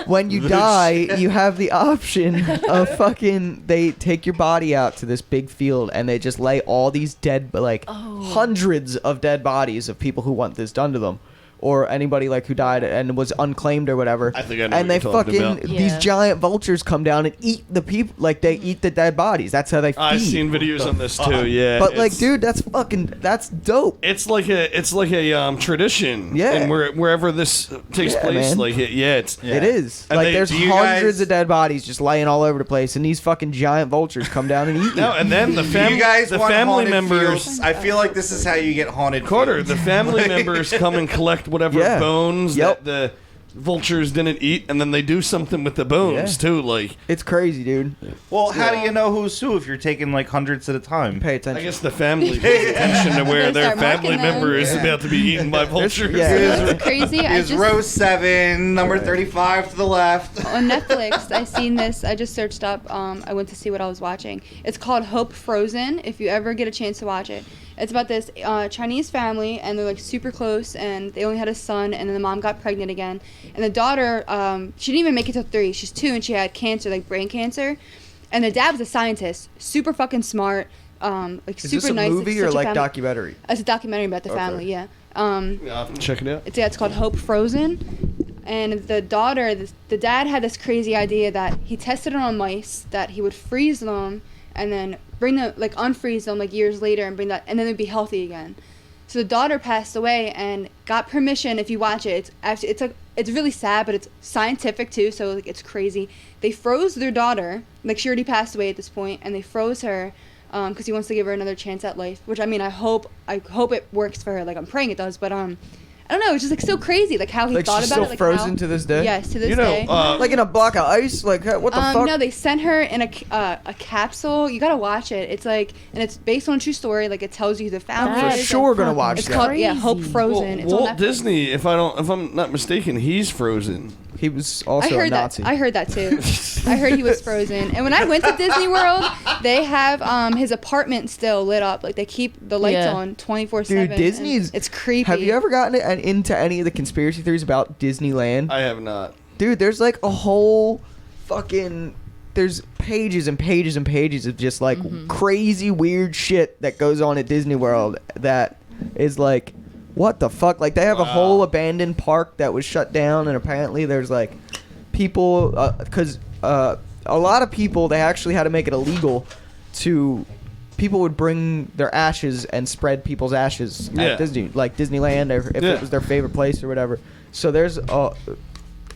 Speaker 1: When you die, you have the option of fucking. They take your body out to this big field and they just lay all these dead, like hundreds of dead bodies of people who want this done to them, or anybody like who died and was unclaimed or whatever.
Speaker 3: I think I know
Speaker 1: and
Speaker 3: what
Speaker 1: they
Speaker 3: you're talking
Speaker 1: fucking
Speaker 3: about.
Speaker 1: these
Speaker 4: Yeah.
Speaker 1: giant vultures come down and eat the people. Like they eat the dead bodies. That's how they feed.
Speaker 3: I've seen videos on this too. Yeah,
Speaker 1: But like,
Speaker 3: it's-
Speaker 1: dude, that's dope.
Speaker 3: it's like a tradition.
Speaker 1: Yeah.
Speaker 3: and wherever this takes
Speaker 1: Yeah,
Speaker 3: place,
Speaker 1: man.
Speaker 3: like it's.
Speaker 2: Yeah.
Speaker 1: It is.
Speaker 3: And
Speaker 1: Like
Speaker 3: they-
Speaker 1: there's
Speaker 2: do you
Speaker 1: hundreds
Speaker 2: guys-
Speaker 1: of dead bodies just laying all over the place, and these fucking giant vultures come down and eat.
Speaker 3: No,
Speaker 1: them.
Speaker 3: and then the
Speaker 2: Do
Speaker 3: family,
Speaker 2: you guys
Speaker 3: the
Speaker 2: want
Speaker 3: family
Speaker 2: haunted
Speaker 3: members.
Speaker 2: fields? I feel like this is how you get haunted.
Speaker 3: Carter,
Speaker 2: fields.
Speaker 3: the family members come and collect whatever
Speaker 1: Yeah.
Speaker 3: bones
Speaker 1: Yep.
Speaker 3: that the vultures didn't eat, and then they do something with the bones
Speaker 1: Yeah.
Speaker 3: too. Like,
Speaker 1: It's crazy, dude.
Speaker 2: Well, how do you know who's who if you're taking like hundreds at a time?
Speaker 1: Pay
Speaker 3: I
Speaker 1: attention.
Speaker 3: guess the family pays attention to where
Speaker 5: They
Speaker 3: their
Speaker 5: start marking
Speaker 3: family
Speaker 5: them.
Speaker 3: member is
Speaker 1: Yeah.
Speaker 3: about to be eaten by vultures.
Speaker 1: Yeah.
Speaker 5: It's crazy. I
Speaker 2: Is
Speaker 5: just
Speaker 2: row 7, number 35 to the left.
Speaker 5: on Netflix, I seen this. I just searched up. I went to see what I was watching. It's called Hope Frozen. If you ever get a chance to watch it, it's about this Chinese family, and they're like super close, and they only had a son, and then the mom got pregnant again, and the daughter, she didn't even make it to 3. She's 2, and she had cancer, like brain cancer, and the dad was a scientist, super fucking smart, like
Speaker 1: Is
Speaker 5: super
Speaker 1: this a
Speaker 5: nice.
Speaker 1: movie
Speaker 5: such
Speaker 1: or
Speaker 5: a
Speaker 1: like
Speaker 5: family-
Speaker 1: documentary?
Speaker 5: It's a documentary about the
Speaker 1: Okay.
Speaker 5: family. Yeah.
Speaker 3: Yeah, I'll have to check it out.
Speaker 5: It's called Hope Frozen. And the dad had this crazy idea that he tested it on mice, that he would freeze them and then bring them, like unfreeze them like years later and bring that, and then they'd be healthy again. So the daughter passed away and got permission. If you watch it, it's really sad, but it's scientific too, so like it's crazy. They froze their daughter, like she already passed away at this point, and they froze her because he wants to give her another chance at life. Which I mean, I hope it works for her. Like I'm praying it does, but I don't know. It's just like so crazy, like how he
Speaker 1: Like
Speaker 5: thought
Speaker 1: she's
Speaker 5: about
Speaker 1: still
Speaker 5: it. Like
Speaker 1: frozen
Speaker 5: how,
Speaker 1: to this day.
Speaker 5: Yes, to this
Speaker 3: You know,
Speaker 5: day.
Speaker 1: Like in a block of ice. Like what the fuck?
Speaker 5: No, they sent her in a capsule. You gotta watch it. It's like, and it's based on a true story. Like it tells you the family.
Speaker 1: For
Speaker 4: That is
Speaker 1: sure gonna watch
Speaker 5: It's
Speaker 1: that.
Speaker 5: called Hope
Speaker 4: Crazy.
Speaker 5: Frozen. It's on
Speaker 3: Walt
Speaker 5: Netflix.
Speaker 3: Disney, if I'm not mistaken, he's frozen.
Speaker 1: He was
Speaker 5: I
Speaker 1: also a
Speaker 5: heard that.
Speaker 1: Nazi.
Speaker 5: I heard that too. I heard he was frozen. And when I went to Disney World, they have his apartment still lit up. Like they keep the lights
Speaker 4: Yeah.
Speaker 5: on 24/7.
Speaker 1: Dude, Disney's.
Speaker 5: It's creepy.
Speaker 1: Have you ever gotten into any of the conspiracy theories about Disneyland?
Speaker 3: I have not.
Speaker 1: Dude, there's like a whole fucking. There's pages and pages and pages of just like crazy weird shit that goes on at Disney World that is like, what the fuck? Like they have a whole abandoned park that was shut down, and apparently there's like people, because a lot of people, they actually had to make it illegal to. People would bring their ashes and spread people's ashes
Speaker 3: Yeah.
Speaker 1: at Disney, like Disneyland, or if
Speaker 3: Yeah.
Speaker 1: it was their favorite place or whatever. So there's a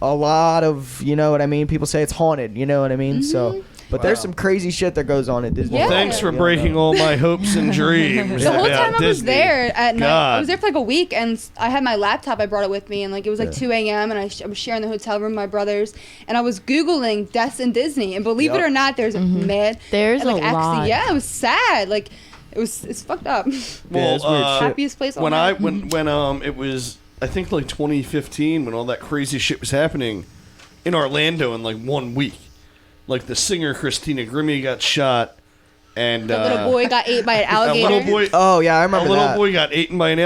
Speaker 1: lot of, you know what I mean? People say it's haunted, you know what I mean? So, but there's some crazy shit that goes on at Disney.
Speaker 5: Yeah.
Speaker 3: Thanks for breaking all my hopes and dreams.
Speaker 5: The whole
Speaker 3: about
Speaker 5: time I was
Speaker 3: Disney.
Speaker 5: there at night, I
Speaker 3: God.
Speaker 5: was there for like a week, and I had my laptop. I brought it with me, and like it was like 2 a.m. and I was sharing the hotel room with my brothers, and I was googling deaths in Disney, and believe it or not, there's a mad.
Speaker 4: There's
Speaker 5: and, like,
Speaker 4: a lot.
Speaker 5: Yeah, it was sad. Like it's fucked up.
Speaker 3: Well,
Speaker 1: it's weird shit.
Speaker 5: Happiest place on
Speaker 3: when
Speaker 5: earth.
Speaker 3: when it was, I think like 2015 when all that crazy shit was happening in Orlando in like 1 week. Like the singer Christina Grimmie got shot, and
Speaker 5: The little boy got ate by an
Speaker 3: a
Speaker 5: alligator.
Speaker 3: little boy,
Speaker 1: Oh yeah, I
Speaker 3: a
Speaker 1: remember
Speaker 3: little
Speaker 1: that.
Speaker 3: boy got eaten by an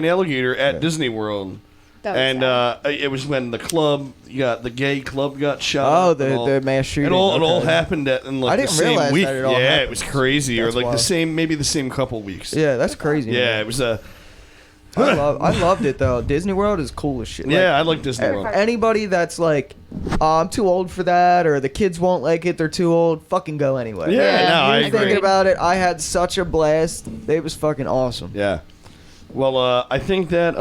Speaker 3: alligator at Disney World.
Speaker 5: That was
Speaker 3: And
Speaker 5: sad.
Speaker 3: it was when the gay club got shot.
Speaker 1: Oh,
Speaker 3: and all-
Speaker 1: the mass shooting.
Speaker 3: It all
Speaker 1: Okay.
Speaker 3: happened in like
Speaker 1: I
Speaker 3: the
Speaker 1: didn't
Speaker 3: same
Speaker 1: realize
Speaker 3: week.
Speaker 1: that it all
Speaker 3: Yeah,
Speaker 1: happened.
Speaker 3: it was crazy,
Speaker 1: That's
Speaker 3: or like
Speaker 1: wild.
Speaker 3: maybe the same couple weeks.
Speaker 1: Yeah, that's crazy.
Speaker 3: Yeah,
Speaker 1: man.
Speaker 3: it was
Speaker 1: I loved it though. Disney World is cool as shit.
Speaker 3: yeah, I like Disney
Speaker 1: Like,
Speaker 3: World.
Speaker 1: anybody that's like, I'm too old for that, or the kids won't like it, they're too old. Fucking go anyway.
Speaker 3: Yeah,
Speaker 4: Yeah,
Speaker 3: no, I
Speaker 4: you're
Speaker 3: agree.
Speaker 1: Thinking about it, I had such a blast. It was fucking awesome.
Speaker 3: Yeah. Well, I think that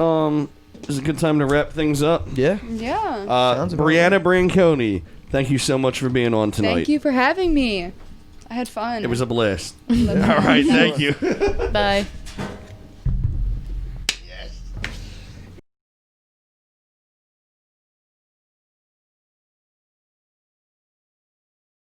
Speaker 3: is a good time to wrap things up.
Speaker 1: Yeah.
Speaker 5: Yeah.
Speaker 1: Sounds about
Speaker 3: Brianna Branconi, thank you so much for being on tonight.
Speaker 5: Thank you for having me. I had fun.
Speaker 3: It was a blast. All right, thank you.
Speaker 4: Bye.